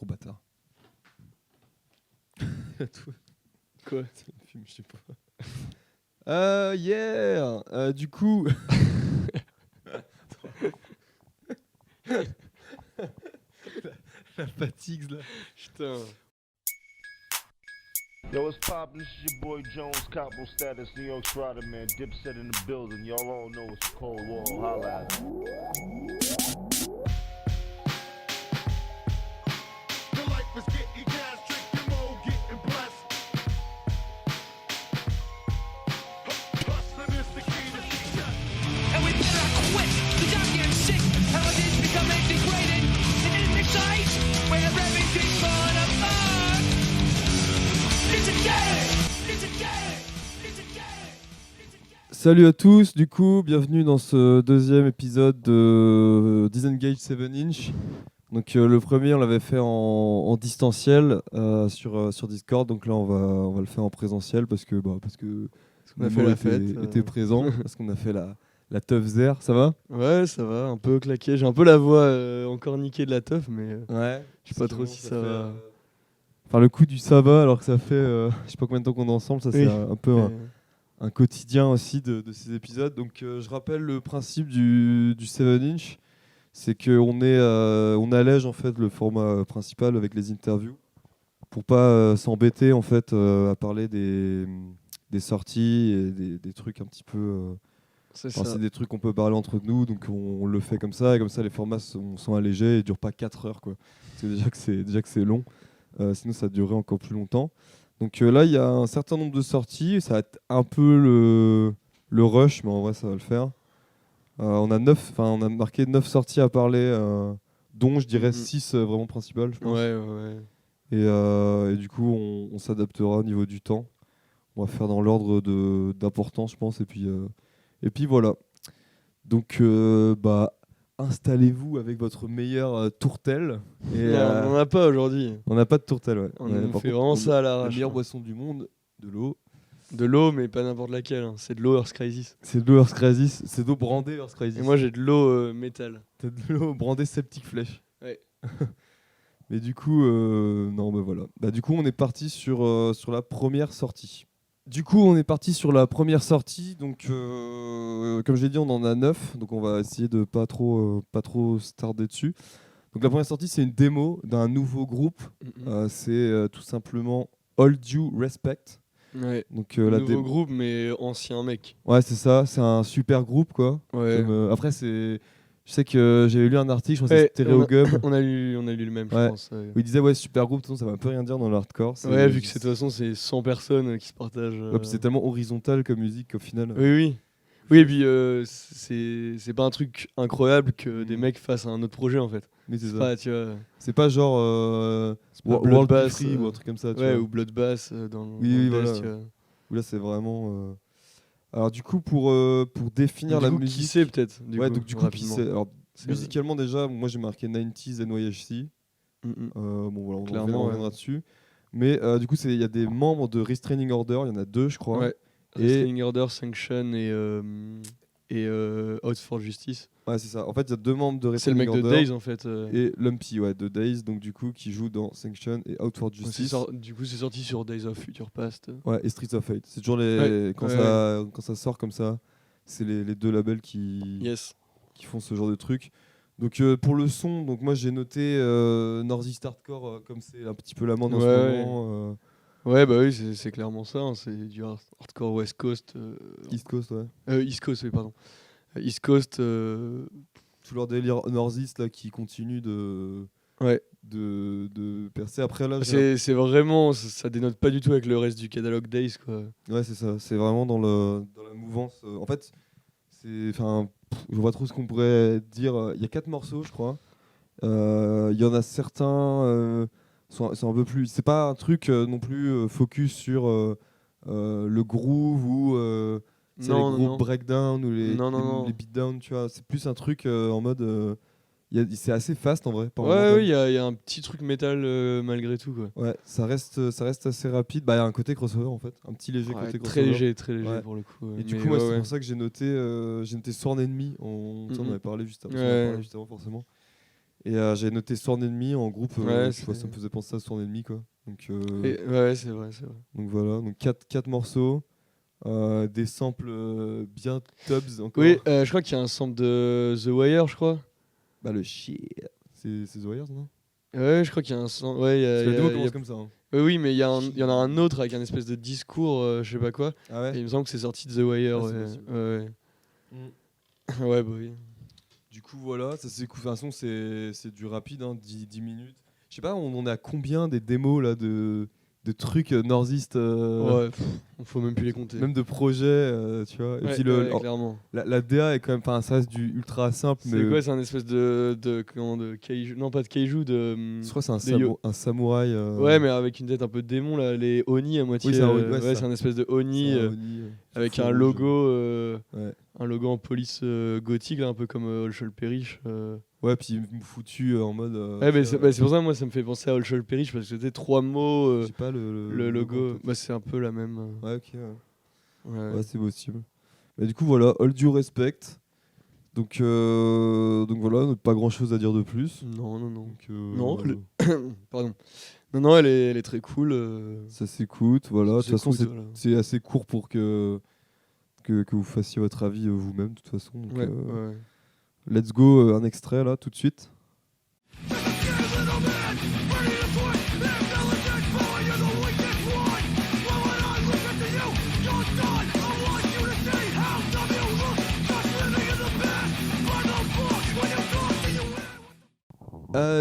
Gros bâtard. Quoi? C'est un film, je sais pas. Yeah. Du coup... la fatigue, là. Putain. Yo, what's poppin'? This is your boy Jones, Capo Status, New York Strider, man. Dipset in the building. Y'all all know it's a Cold War. Holla at 'em. The life is getting gas, drinking more, getting blessed. Hustling is the key to success. And we better quit, because I'm getting sick. How it is becoming degraded. And in this ice, where everything's falling apart. It's a game! It's a game! It's a game! It's a game! Salut à tous, du coup, bienvenue dans ce deuxième épisode de Disengage 7 Inch. Donc le premier, on l'avait fait en distanciel sur Discord, donc là on va le faire en présentiel parce que On a Momo fait la fête. était présent, parce qu'on a fait la teuf zer, ça va? Ouais, ça va, un peu claqué. J'ai un peu la voix encore niquée de la teuf, mais Ouais. je sais pas trop si ça va. Enfin le coup du ça va alors que ça fait je sais pas combien de temps qu'on est ensemble, ça c'est Oui. un peu un quotidien aussi de ces épisodes. Donc je rappelle le principe du 7 inch, c'est qu'on on allège en fait le format principal avec les interviews pour pas s'embêter en fait à parler des sorties et des trucs un petit peu C'est enfin, ça. c'est des trucs qu'on peut parler entre nous, donc on le fait comme ça, et comme ça les formats sont allégés et durent pas 4 heures quoi. C'est déjà que c'est long. Sinon ça durerait encore plus longtemps. Donc là il y a un certain nombre de sorties, ça va être un peu le rush, mais en vrai ça va le faire. On a marqué 9 sorties à parler, dont je dirais 6 vraiment principales, je pense. Ouais. Et du coup on s'adaptera au niveau du temps. On va faire dans l'ordre d'importance je pense, et puis voilà. Donc installez-vous avec votre meilleure tourtelle. Et, Non, on en a pas aujourd'hui. on n'a pas de tourtelle, ouais. On Ouais, nous par fait contre, vraiment ça à la l'arrache. meilleure boisson du monde, de l'eau. De l'eau, mais pas n'importe laquelle. Hein. C'est de l'eau Earth Crisis. C'est de l'eau Earth Crisis, c'est de l'eau brandée Earth Crisis. Et moi, j'ai de l'eau métal. T'as de l'eau brandée Septic Flèche. Ouais. Mais du coup, non, voilà. Du coup, on est parti sur la première sortie. Donc, comme j'ai dit, on en a 9, donc on va essayer de pas trop se tarder dessus. Donc la première sortie, c'est une démo d'un nouveau groupe. C'est tout simplement All Due Respect. Ouais. Donc Nouveau groupe, mais ancien mec. Ouais, c'est ça. C'est un super groupe, quoi. Ouais. Après, je sais que j'avais lu un article, je crois que c'était Stereogum, on a lu le même, Ouais. je pense. où il disait ouais super groupe, de toute façon, ça va un peu rien dire dans le hardcore. Ouais, vu que de toute façon, c'est 100 personnes qui se partagent. Ouais, puis c'est tellement horizontal comme musique qu'au final. Oui. Oui, et puis c'est pas un truc incroyable que des mecs fassent un autre projet en fait. Mais c'est ça. Pas, tu vois, C'est pas genre pas World Be Bloodbath, Free ou un truc comme ça. Tu ouais, vois. ou Bloodbath dans Oui, le voilà. Death, tu vois. Où là c'est vraiment. Alors du coup pour définir Du la coup, musique. qui c'est peut-être Ouais, donc du coup qui rapidement. c'est. Alors C'est- musicalement déjà, moi j'ai marqué 90s NYHC. Bon voilà, on Clairement, reviendra dessus. Mais du coup il y a des membres de Restraining Order, il y en a 2 je crois. Ouais. Et- Restraining Order, Sanction et Out for Justice. Ouais, c'est ça. En fait, il y a 2 membres de C'est le Restraining mec de Order Days en fait. et Lumpy, ouais, de Days, donc du coup qui joue dans Sanction et Out for Justice. Du coup, c'est sorti sur Days of Future Past. Ouais, et Streets of Fate. C'est toujours quand ça sort comme ça, c'est les 2 labels qui font ce genre de truc. Donc pour le son, donc moi j'ai noté Northeast Hardcore comme c'est un petit peu la mode en ce moment. Ouais, bah oui, c'est clairement ça. Hein, c'est du hardcore West Coast. East Coast, ouais. East Coast, oui, pardon. East Coast. Tout leur délire Northeast là qui continue de percer. Après là, C'est vraiment. Ça dénote pas du tout avec le reste du catalogue Days, quoi. ouais, c'est ça. C'est vraiment dans la mouvance. En fait, je vois pas trop ce qu'on pourrait dire. Il y a 4 morceaux, je crois. Il y en a certains sont un peu plus. C'est pas un truc non plus focus sur le groove ou les groupes breakdown ou les beatdown, tu vois. C'est plus un truc en mode. C'est assez fast en vrai. Ouais, il y a un petit truc métal malgré tout, quoi. Ouais, ça reste assez rapide. Il y a un côté crossover en fait, un petit léger côté crossover. Très léger Ouais. pour le coup. Et du coup, moi, c'est pour ça que j'ai noté Sworn Enemy. On en avait parlé juste avant, forcément. Et j'avais noté Sworn Enemy en groupe, Ouais, tu vois, ça me faisait penser à Sworn Enemy, quoi. Donc, Ouais, c'est vrai. donc voilà, donc 4 morceaux, des samples bien tubs encore. Oui, je crois qu'il y a un sample de The Wire, je crois. Bah le shit, c'est The Warriors, non? Ouais, je crois qu'il y a un sample. Ouais, Parce que la démo il y a- commence comme ça. Hein. Oui, mais il y en a un autre avec un espèce de discours, je sais pas quoi. Ah Et il ouais. me semble que c'est sorti de The Wire. Ah, c'est ouais. possible. Ouais. Mm. Ouais, bah oui. Du coup voilà, ça c'est cool. De toute façon c'est du rapide, hein, 10 minutes. Je sais pas, on est à combien des démos là de trucs Northeast, Ouais, faut même plus les compter. même de projets, tu vois. Et Ouais, puis ouais, clairement. la DA est quand même, enfin ça reste du ultra simple, C'est mais quoi, c'est un espèce de kaiju, non pas de kaiju, je crois que c'est de un samouraï. Ouais, mais avec une tête un peu de démon là, les Oni à moitié. Oui, c'est un Oni, ouais, c'est ça. c'est un espèce de c'est Oni un Oni, avec feu un rouge. logo, Ouais. un logo en police gothique là, un peu comme All Shall Perish. Ouais, puis foutu en mode. Ouais, mais tu vois, c'est pour ça moi ça me fait penser à All Shall Perish parce que c'était 3 mots, j'ai pas le logo. en tête. Bah c'est un peu la même. Ouais, ok. Ouais. Ouais. Ouais, c'est possible. Mais du coup, voilà, all due respect. Donc voilà, pas grand chose à dire de plus. Non. Donc, Non, Pardon. Non, elle est très cool. ça s'écoute. Voilà. De toute façon, s'écoute, voilà. c'est assez court pour que vous fassiez votre avis vous-même, de toute façon. Donc, Ouais, ouais. let's go, un extrait là, tout de suite.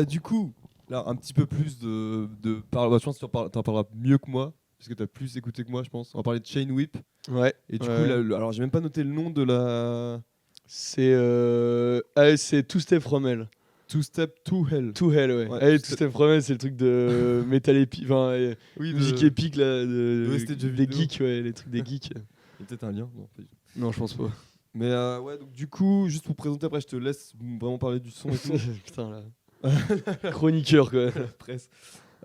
Du coup, là, un petit peu plus je pense que t'en parleras mieux que moi, parce que t'as plus écouté que moi, je pense. On va parler de Chain Whip. Ouais. Et du ouais. coup, là, alors j'ai même pas noté le nom de la C'est Two Step From Hell. Two Step to Hell. To Hell, ouais. Ouais, Allez, Two Two Step From Hell, c'est le truc de métal épique, enfin, Oui, musique épique là, OST de jeux des vidéo. geeks, ouais, les trucs des geeks. Il y a peut-être un lien. Non, pas du tout. Non, je pense pas. Mais ouais, donc du coup, juste pour présenter, après je te laisse vraiment parler du son et tout. Putain là. Chroniqueur quoi. Presse.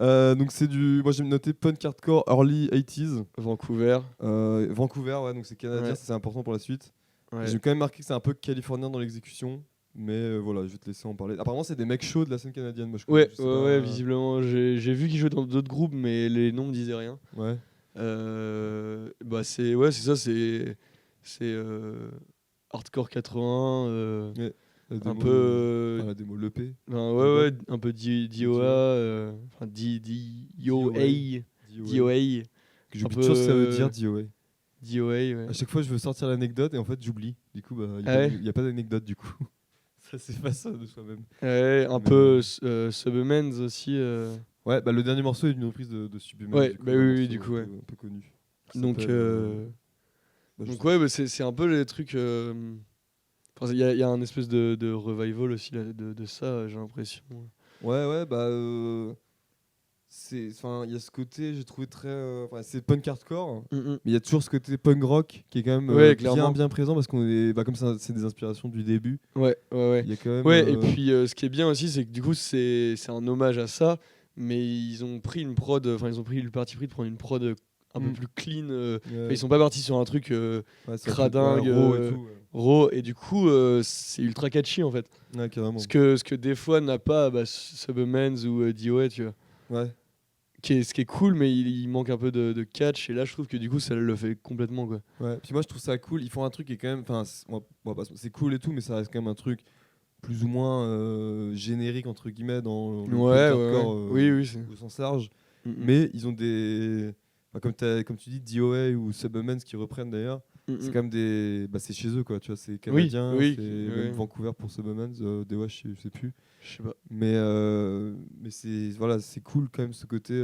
Donc c'est moi j'ai noté punk hardcore early 80s. Vancouver. Vancouver, ouais, donc c'est canadien, Ouais. ça, c'est important pour la suite. Ouais. J'ai quand même marqué que c'est un peu californien dans l'exécution, mais voilà, je vais te laisser en parler. Apparemment, c'est des mecs chauds de la scène canadienne. Moi, je connais, Ouais, je sais pas, ouais, visiblement. J'ai vu qu'ils jouaient dans d'autres groupes, mais les noms me disaient rien. Ouais. Bah c'est ça, c'est hardcore 80. La démo, Un peu. enfin, la démo, l'EP. Ben, ouais, un peu DOA. Enfin, DOA. DOA. Que j'oublie Un toujours ce que ça veut peu- dire, DOA. DOA, ouais. À chaque fois, je veux sortir l'anecdote et en fait, j'oublie. Du coup, bah, il Ah ouais n'y a pas d'anecdote du coup. Ça, c'est pas ça de soi-même. Ouais, un Mais- peu Subhumans aussi. Ouais, bah, le dernier morceau est une reprise de Subhuman. Ouais, du coup, bah un oui, morceau du coup, ouais. Un peu connu. Qui Donc, s'appelle, bah, je donc sais- ouais, bah, c'est un peu les trucs. Enfin, il y a un espèce de revival aussi là, de ça, j'ai l'impression. Ouais, bah. Il y a ce côté, j'ai trouvé très. C'est punk hardcore, mais il y a toujours ce côté punk rock qui est quand même Ouais, clairement. bien présent parce qu'on est. Bah, comme ça, c'est des inspirations du début. Ouais. Il y a quand même. Ouais, et puis ce qui est bien aussi, c'est que du coup, c'est un hommage à ça, mais ils ont pris une prod, enfin, ils ont pris le parti pris de prendre une prod un peu plus clean. ouais, Ils sont pas partis sur un truc ouais, c'est cradingue, ouais, raw et tout. Ouais. raw, et du coup, c'est ultra catchy en fait. Ouais, carrément. Ce que des fois n'a pas Subhumans ou DOA, tu vois. Ouais. Ce qui est cool, mais il manque un peu de catch, et là, je trouve que du coup, ça le fait complètement, quoi. Ouais. Puis moi, je trouve ça cool. Ils font un truc qui est quand même. Enfin, c'est cool et tout, mais ça reste quand même un truc plus ou moins générique entre guillemets dans le punk hardcore, Oui, c'est. au sens large. Mm, mm. Mais ils ont des. Comme tu dis, DOA ou Subhumans qui reprennent d'ailleurs. C'est quand même des. Bah, c'est chez eux quoi, tu vois, c'est canadien, oui, c'est oui. même Vancouver pour Subhumans, DOA, je sais plus. Je sais pas. Mais c'est cool quand même ce côté.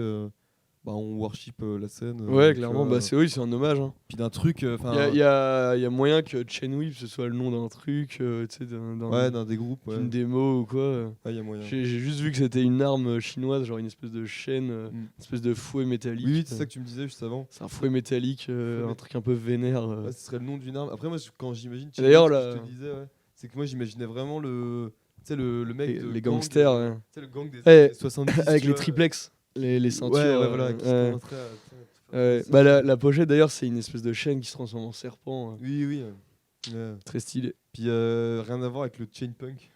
On worship la scène. Ouais, tu clairement, vois. bah c'est un hommage. Hein. Puis d'un truc. Il y a moyen que Chain Whip ce soit le nom d'un truc, tu sais, d'un des groupes. Ouais, d'une démo ou quoi. il y a moyen. J'ai juste vu que c'était une arme chinoise, genre une espèce de chaîne, une espèce de fouet métallique. Oui, c'est ça que tu me disais juste avant. C'est un fouet métallique, un truc un peu vénère. Ouais, ce serait le nom d'une arme. Après, moi, quand j'imagine. D'ailleurs, ce que là- je te disais, ouais, c'est que moi, j'imaginais vraiment le mec. Les gang, gangsters, ouais. Tu sais, le gang des Ouais, années 70. avec tu les vois. triplex, les ceintures. Ouais, voilà. Qui ouais. commencerait à- Ouais. ça, Bah, ça. la pochette d'ailleurs, c'est une espèce de chaîne qui se transforme en serpent. Oui. Ouais. Très stylé. Puis rien à voir avec le chain punk.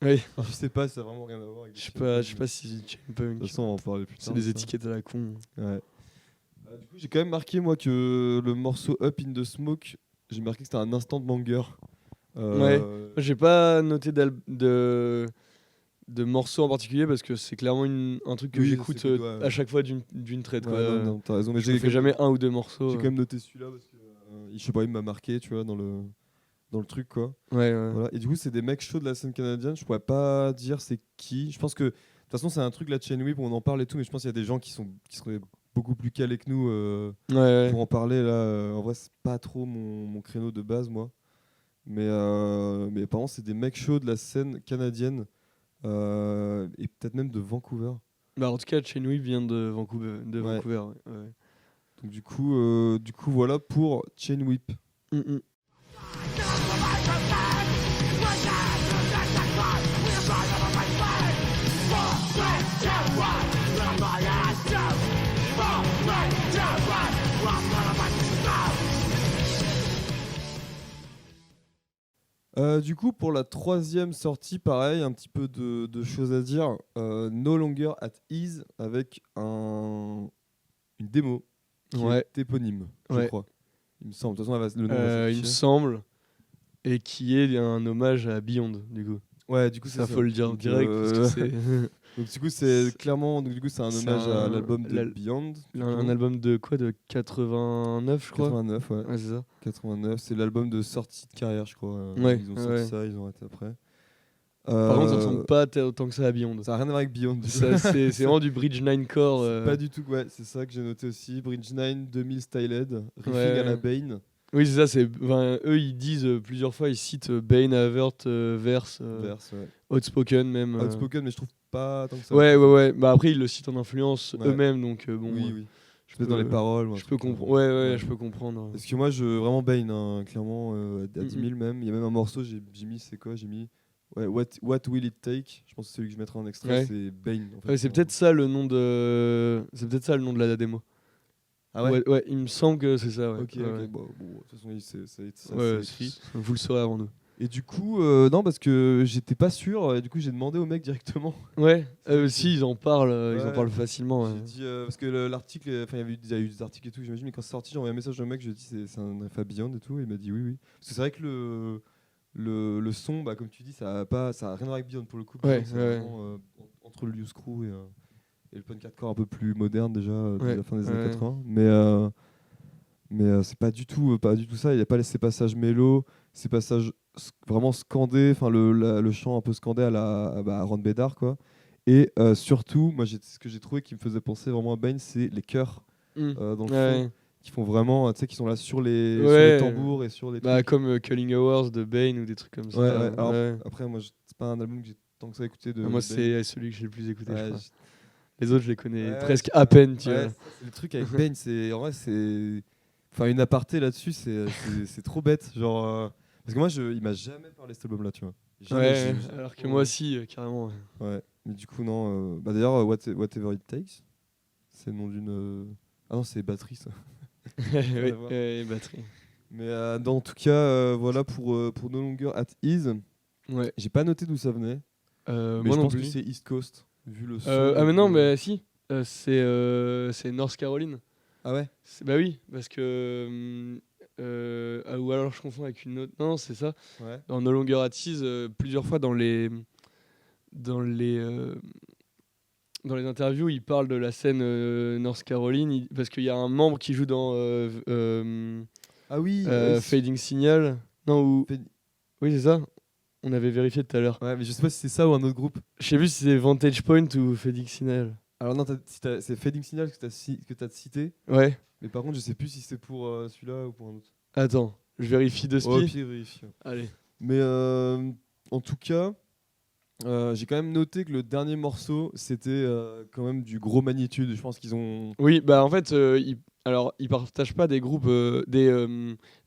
Oui. Je sais pas, ça a vraiment rien à voir avec. Je sais pas si chain De punk. toute façon, on va en parler plus tard. C'est des de ça. étiquettes à la con. Ouais. Du coup, j'ai quand même marqué, moi, que le morceau Up in the Smoke, j'ai marqué que c'était un instant de banger. Ouais. Moi, j'ai pas noté de morceaux en particulier parce que c'est clairement un truc que Oui, j'écoute c'est que, ouais. à chaque fois d'une traite. Ouais, quoi. non, t'as raison. Mais Je fais jamais un ou deux morceaux. J'ai quand même noté celui-là parce que je sais pas, il m'a marqué, tu vois, dans le truc, quoi. Ouais, ouais. Voilà. Et du coup, c'est des mecs chauds de la scène canadienne. Je pourrais pas dire c'est qui. Je pense que de toute façon, c'est un truc la chain whip, on en parle et tout, mais je pense qu'il y a des gens qui seraient beaucoup plus calés que nous Ouais, ouais. pour en parler là. En vrai, c'est pas trop mon créneau de base, moi. Mais par contre, c'est des mecs chauds de la scène canadienne et peut-être même de Vancouver. Bah, en tout cas, Chain Whip vient de Vancouver. Ouais. Ouais. Ouais. Donc du coup, voilà pour Chain Whip. Du coup, pour la troisième sortie, pareil, un petit peu de choses à dire. No Longer at Ease avec une démo qui Ouais. est éponyme, je Ouais. crois. Il me semble. De toute façon, le nom va Il me s'afficher. semble. Et qui est un hommage à Beyond, du coup. Ouais, du coup, c'est Ça, faut le dire Donc, direct. Parce que c'est donc, du coup, c'est clairement. Donc, du coup, c'est un C'est hommage à un- l'album de la- Beyond. du un coup. album de quoi? De 89, je crois. 89, ouais. Ouais, c'est ça. 89, c'est l'album de sortie de carrière, je crois. Ouais, Ils ont sorti ouais. ça, ils ont arrêté après. Par contre, ça ressemble pas autant que ça à Beyond. Ça n'a rien à voir avec Beyond. du coup. Ça, c'est vraiment du Bridge 9 core. Pas du tout, ouais, c'est ça que j'ai noté aussi. Bridge 9, 2000 Styled, riffing Ouais. à la Bane. Oui, c'est ça. Eux, ils disent plusieurs fois, ils citent Bane, Avert, Verse, Verse, ouais. Outspoken même. Outspoken, mais je trouve pas tant que ça. Ouais. Bah après, ils le citent en influence Ouais. eux-mêmes, donc bon. Oui. Je Peut-être peux- dans les paroles. ou un Je peux truc comme comprendre. ça. Ouais, je peux comprendre. Parce que moi, vraiment Bane, hein, clairement, à 10 Mm-mm. 000 même. Il y a même un morceau, j'ai mis, c'est quoi? J'ai mis What Will It Take? Je pense que c'est celui que je mettrai en extrait, Ouais. c'est Bane. En fait, Ouais, c'est peut-être ça le nom de. C'est peut-être ça le nom de la démo. Ah ouais? Ouais, il me semble que c'est ça. Ouais. Ok, Ouais. bon, de toute façon, ça Ouais, c'est écrit. vous le saurez avant nous. Et du coup, non, parce que j'étais pas sûr, et du coup, j'ai demandé au mec directement. Ouais, C'est- si, ils en parlent Ouais. facilement. Ouais. J'ai dit, parce que l'article, enfin, il y a eu des articles et tout, j'imagine, mais quand c'est sorti, j'ai envoyé un message au mec, je lui ai dit, c'est un ref à Beyond et tout, et il m'a dit oui. Parce que c'est vrai que le son, bah, comme tu dis, ça a rien à voir avec Beyond pour le coup. Ouais, Beyond, c'est ouais. vraiment, entre le Loose Crew et le punk hardcore un peu plus moderne déjà, de Ouais, la fin des années ouais. 80. Mais c'est pas du tout ça. Il n'y a pas ces passages mélo, ces passages vraiment scandés, enfin le chant un peu scandé à Ron Bédard, quoi. Et surtout, moi, ce que j'ai trouvé qui me faisait penser vraiment à Bane, c'est les chœurs dans le fond, qui font vraiment, tu sais, qui sont là sur les Ouais. tambours et sur les Bah, trucs. comme Culling Hours de Bane ou des trucs comme ça. Ouais. Alors, Ouais. après, moi, c'est pas un album que j'ai tant que ça écouté de. Moi, de c'est celui que j'ai le plus écouté, Bane. je Ouais, crois. Les autres, je les connais Ouais, presque à peine, tu ouais, vois. c'est le truc avec Bane, en vrai, enfin, une aparté là-dessus, c'est trop bête, genre. Parce que moi, il m'a jamais parlé de cet album-là, tu vois. Jamais, Ouais, j'ai- alors que moi aussi, carrément. Ouais, mais du coup, non. Bah, d'ailleurs, Whatever It Takes, c'est le nom d'une. Ah non, c'est Batterie, ça. Ouais, à voir. batterie. Mais en tout cas, voilà pour No Longer at Ease. Ouais. J'ai pas noté d'où ça venait, mais Moi je non pense plus. que c'est East Coast, vu le son. Ah, mais non, mais si. C'est North Caroline. Ah ouais? Bah oui, parce que. Ou alors je confonds avec une autre. Non, c'est ça. Ouais. Dans No Longer at Ease, plusieurs fois dans les interviews, il parle de la scène North Caroline parce qu'il y a un membre qui joue dans Ah oui. Fading Signal. Non, ou. Fade- Oui, c'est ça. On avait vérifié tout à l'heure. Ouais, mais je sais pas si c'est ça ou un autre groupe. Je sais plus si c'est Vantage Point ou Fading Signal. Alors non, c'est Fading Signal que t'as cité, Ouais. mais par contre, je sais plus si c'est pour celui-là ou pour un autre. Attends, je vérifie de Au spi. pire, vérifie. Allez. Mais en tout cas, j'ai quand même noté que le dernier morceau, c'était quand même du gros Magnitude. Je pense qu'ils ont. Oui, bah en fait, ils partagent pas des groupes, des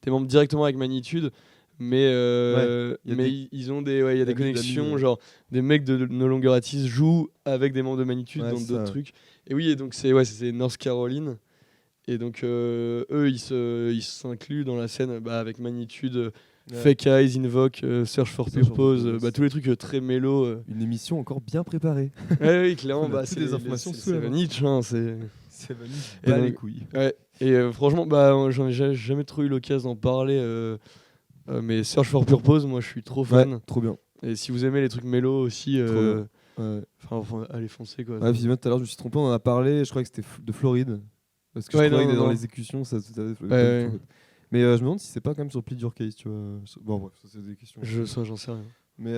membres directement avec Magnitude, mais y a ils ont il y a des l'ami de connexions, l'ami, ouais. genre des mecs de No Longer at Ease jouent avec des membres de Magnitude Ouais, dans c'est d'autres ça. trucs. Et oui, et donc c'est North Caroline. Et donc eux, ils s'incluent dans la scène avec Magnitude. Fake Eyes, Invoke, Search for Search for Purpose, Purpose. tous les trucs très mélo. Une émission encore bien préparée. Ouais, oui, clairement, On a toutes c'est les informations sous c'est la la main. niche, hein, c'est... C'est magnifique. Et Pas donc- les couilles. Ouais. Et franchement, j'en ai jamais trop eu l'occasion d'en parler, mais Search for Purpose, moi je suis trop fan. Ouais, trop bien. Et si vous aimez les trucs mélo aussi, Trop bien. Ouais. allez foncer quoi. Ouais, puis moi tout à l'heure je me suis trompé, on en a parlé, je crois que c'était de Floride. Parce que Ouais, je croyais non, que dans non. l'exécution ça pas du tout. ouais. Mais je me demande si c'est pas quand même sur Plead Your Case, tu vois. Bon bref, ça c'est des questions. J'en sais rien. Mais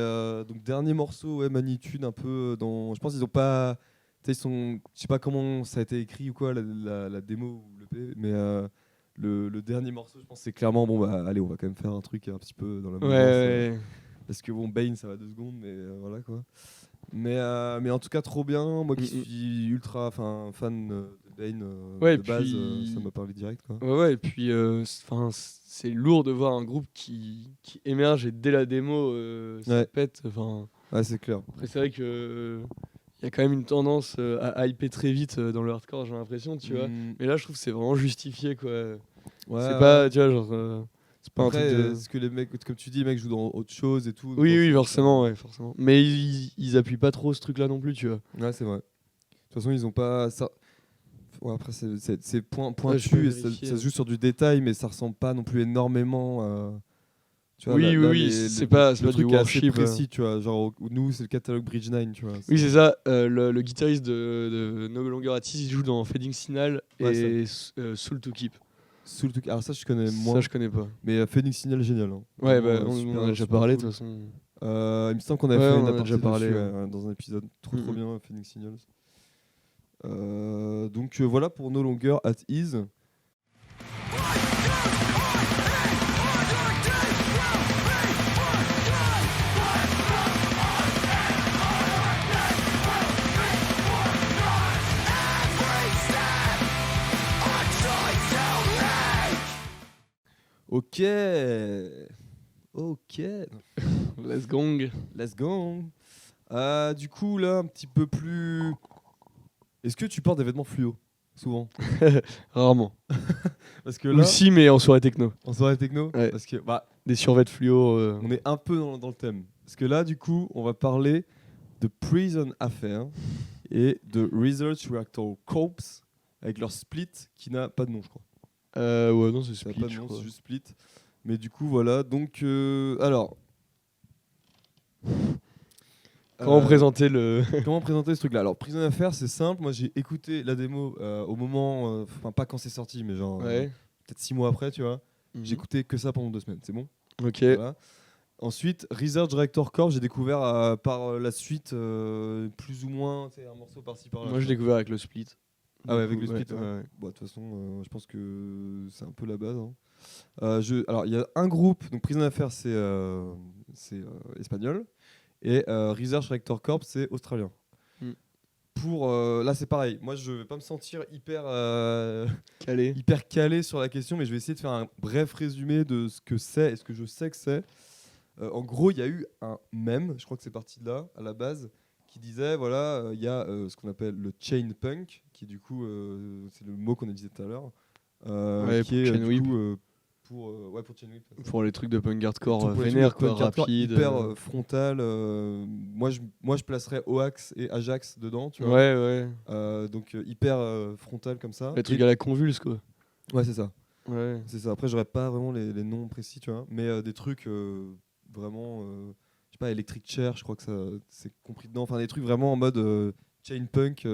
donc dernier morceau, ouais, Magnitude, un peu dans. Je pense qu'ils ont pas. Tu sais, ils sont. Je sais pas comment ça a été écrit ou quoi, la démo ou le P, mais le dernier morceau, je pense que c'est clairement bon bah allez, on va quand même faire un truc un petit peu dans la mouvance, Ouais. parce que bon, Bane ça va 2 secondes, mais voilà quoi. Mais en tout cas trop bien, moi qui suis ultra fan de Bane Ouais, de base, puis- ça m'a parlé direct quoi. Ouais, et puis c'est lourd de voir un groupe qui émerge et dès la démo ça Ouais. pète. Enfin, Ouais, c'est clair. après c'est vrai que il y a quand même une tendance à hyper très vite dans le hardcore, j'ai l'impression, tu vois. Mm, Mais là, je trouve que c'est vraiment justifié, quoi. ouais, c'est ouais. pas, tu vois, genre, c'est pas Après, un truc de... est-ce que les mecs, comme tu dis, les mecs jouent dans autre chose et tout. Oui, donc, oui, forcément, ouais, forcément. Mais ils appuient pas trop ce truc-là non plus, tu vois. Ouais, c'est vrai. De toute façon, ils ont pas ça. Ouais, après, c'est Ouais, je pointu peux et ça vérifier. se joue sur du détail, mais ça ressemble pas non plus énormément à. Tu vois, Oui, oui, les- c'est les- pas le du truc est assez worship, précis, tu vois. Genre, nous, c'est le catalogue Bridge 9, tu vois. Oui, c'est ça. Le guitariste de No Longer Artist, il joue dans Fading Signal Ouais, et Soul to Keep. Sous le truc. Alors, ça, je connais moins. Ça, je connais pas. Mais Phoenix Signal, génial. Hein. Ouais, Vraiment, bah, on super- en a déjà super parlé, de cool. toute façon. Il me semble qu'on avait Ouais, fait on une en a aparté déjà parlé, dessus, ouais. dans un épisode trop Mhm. bien, Phoenix Signals. Donc voilà pour No Longer at Ease. Ok. Ok. Let's gong. Let's go. Du coup, là, un petit peu plus. Est-ce que tu portes des vêtements fluo souvent? Rarement. Parce que là, Aussi, mais en soirée techno. en soirée techno, Ouais. parce que bah, Des survêtements fluo. on est un peu dans le thème. Parce que là, du coup, on va parler de Prison Affair et de Research Reactor Corps avec leur split qui n'a pas de nom, je crois. Ouais, non, c'est Ça n'a split, pas de je nom, crois. c'est juste split. Mais du coup, voilà. Donc, alors. Comment Euh, présenter le... Comment présenter ce truc-là? Alors, Prison Affair, c'est simple. Moi, j'ai écouté la démo au moment. Enfin, pas quand c'est sorti, mais genre. Ouais. Peut-être 6 mois après, tu vois. Mhm. J'ai écouté que ça pendant 2 semaines. C'est bon? Ok. Voilà. Ensuite, Research Director Corps, j'ai découvert par la suite, plus ou moins, tu sais, un morceau par-ci par-là. Moi, j'ai découvert avec le split. Ah ouais, Du avec coup, le split. ouais, Ouais. ouais. Bon, de toute façon, je pense que c'est un peu la base. Hein. Alors, il y a un groupe, donc Prison Affair, c'est espagnol, et Research Director Corps, c'est australien. Mm. Là, c'est pareil. Moi, je vais pas me sentir hyper Calé. hyper calé sur la question, mais je vais essayer de faire un bref résumé de ce que c'est et ce que je sais que c'est. En gros, il y a eu un mème, je crois que c'est parti de là, à la base, qui disait, voilà, il y a ce qu'on appelle le chain punk, qui du coup, c'est le mot qu'on a dit tout à l'heure, Ouais, qui est pour chain whip. du coup, pour chain whip. Pour les trucs de punk hardcore Surtout pour les vénère, trucs de quoi, punk hardcore rapide. hyper frontal. Moi, je placerais Oax et Ajax dedans, tu vois. Ouais, ouais. Donc hyper frontal comme ça. Les trucs Et- à la convulse, quoi. Ouais, c'est ça. Ouais. C'est ça. Après, j'aurais pas vraiment les noms précis, tu vois. Mais des trucs vraiment, je sais pas, Electric Chair, je crois que ça c'est compris dedans. Enfin, des trucs vraiment en mode chain punk,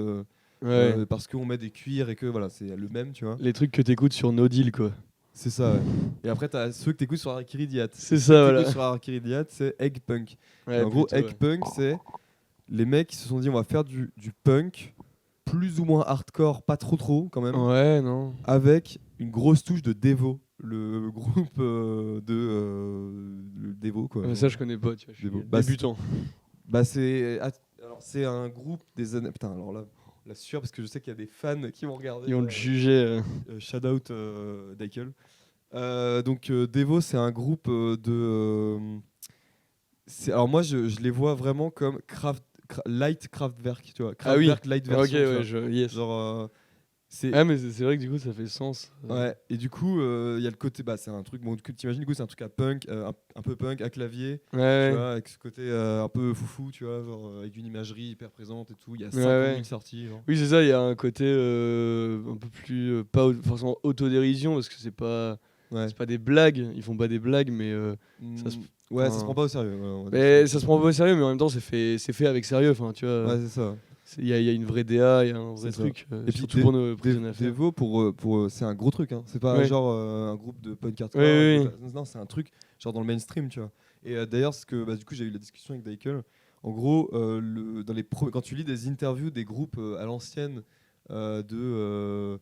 Ouais. parce qu'on met des cuirs et que voilà, c'est le même, tu vois. Les trucs que t'écoutes sur No Deal, quoi. C'est ça, ouais. Et après, t'as ceux que t'écoutes sur Harakiri Diat. C'est ça, voilà. Sur Harakiri Diat, c'est Egg Punk. Ouais, Et en gros, plutôt, Egg ouais. Punk, c'est les mecs qui se sont dit, on va faire du punk plus ou moins hardcore, pas trop quand même. Ouais, non. Avec une grosse touche de Devo, le groupe le Devo quoi. Mais ça, je connais pas, tu vois. Je suis Des beaux- bah, débutant. Bah c'est un groupe des années. Putain, alors là, la sueur parce que je sais qu'il y a des fans qui vont regarder. Ils vont te juger. Shout out Daikel. Donc Devo, c'est un groupe alors moi je les vois vraiment comme light Kraftwerk, tu vois. Ah oui. Kraftwerk light Ah, version. ok, tu vois. ouais, yes. Genre C'est Ah, mais c'est vrai que du coup, ça fait sens. ouais. Et du coup, il y a le côté, bah, c'est un truc, bon, que t'imagines, du coup, c'est un truc à punk, un peu punk, à clavier, Ouais, tu vois, avec ce côté un peu foufou, tu vois, genre avec une imagerie hyper présente et tout. Il y a 50 ouais. 000 sorties, genre. Oui, c'est ça, il y a un côté un peu plus. Pas forcément autodérision, parce que Ouais. c'est pas des blagues, ils font pas des blagues, mais. Ça se- Ouais, ça se enfin, prend pas au sérieux. Ouais, on va dire Mais ça se prend pas au sérieux, mais en même temps, c'est fait avec sérieux. Enfin, tu vois, Ouais, c'est ça. il y a une vraie DA, il y a un vrai C'est ça. truc. Et puis surtout pour nos prisonniers à faire. Devo, c'est un gros truc. Hein. C'est pas Ouais. genre un groupe de punk hardcore. Ouais, ouais, Non, c'est un truc genre dans le mainstream, tu vois. Et d'ailleurs, du coup, j'ai eu la discussion avec Daikel. En gros, quand tu lis des interviews des groupes à l'ancienne de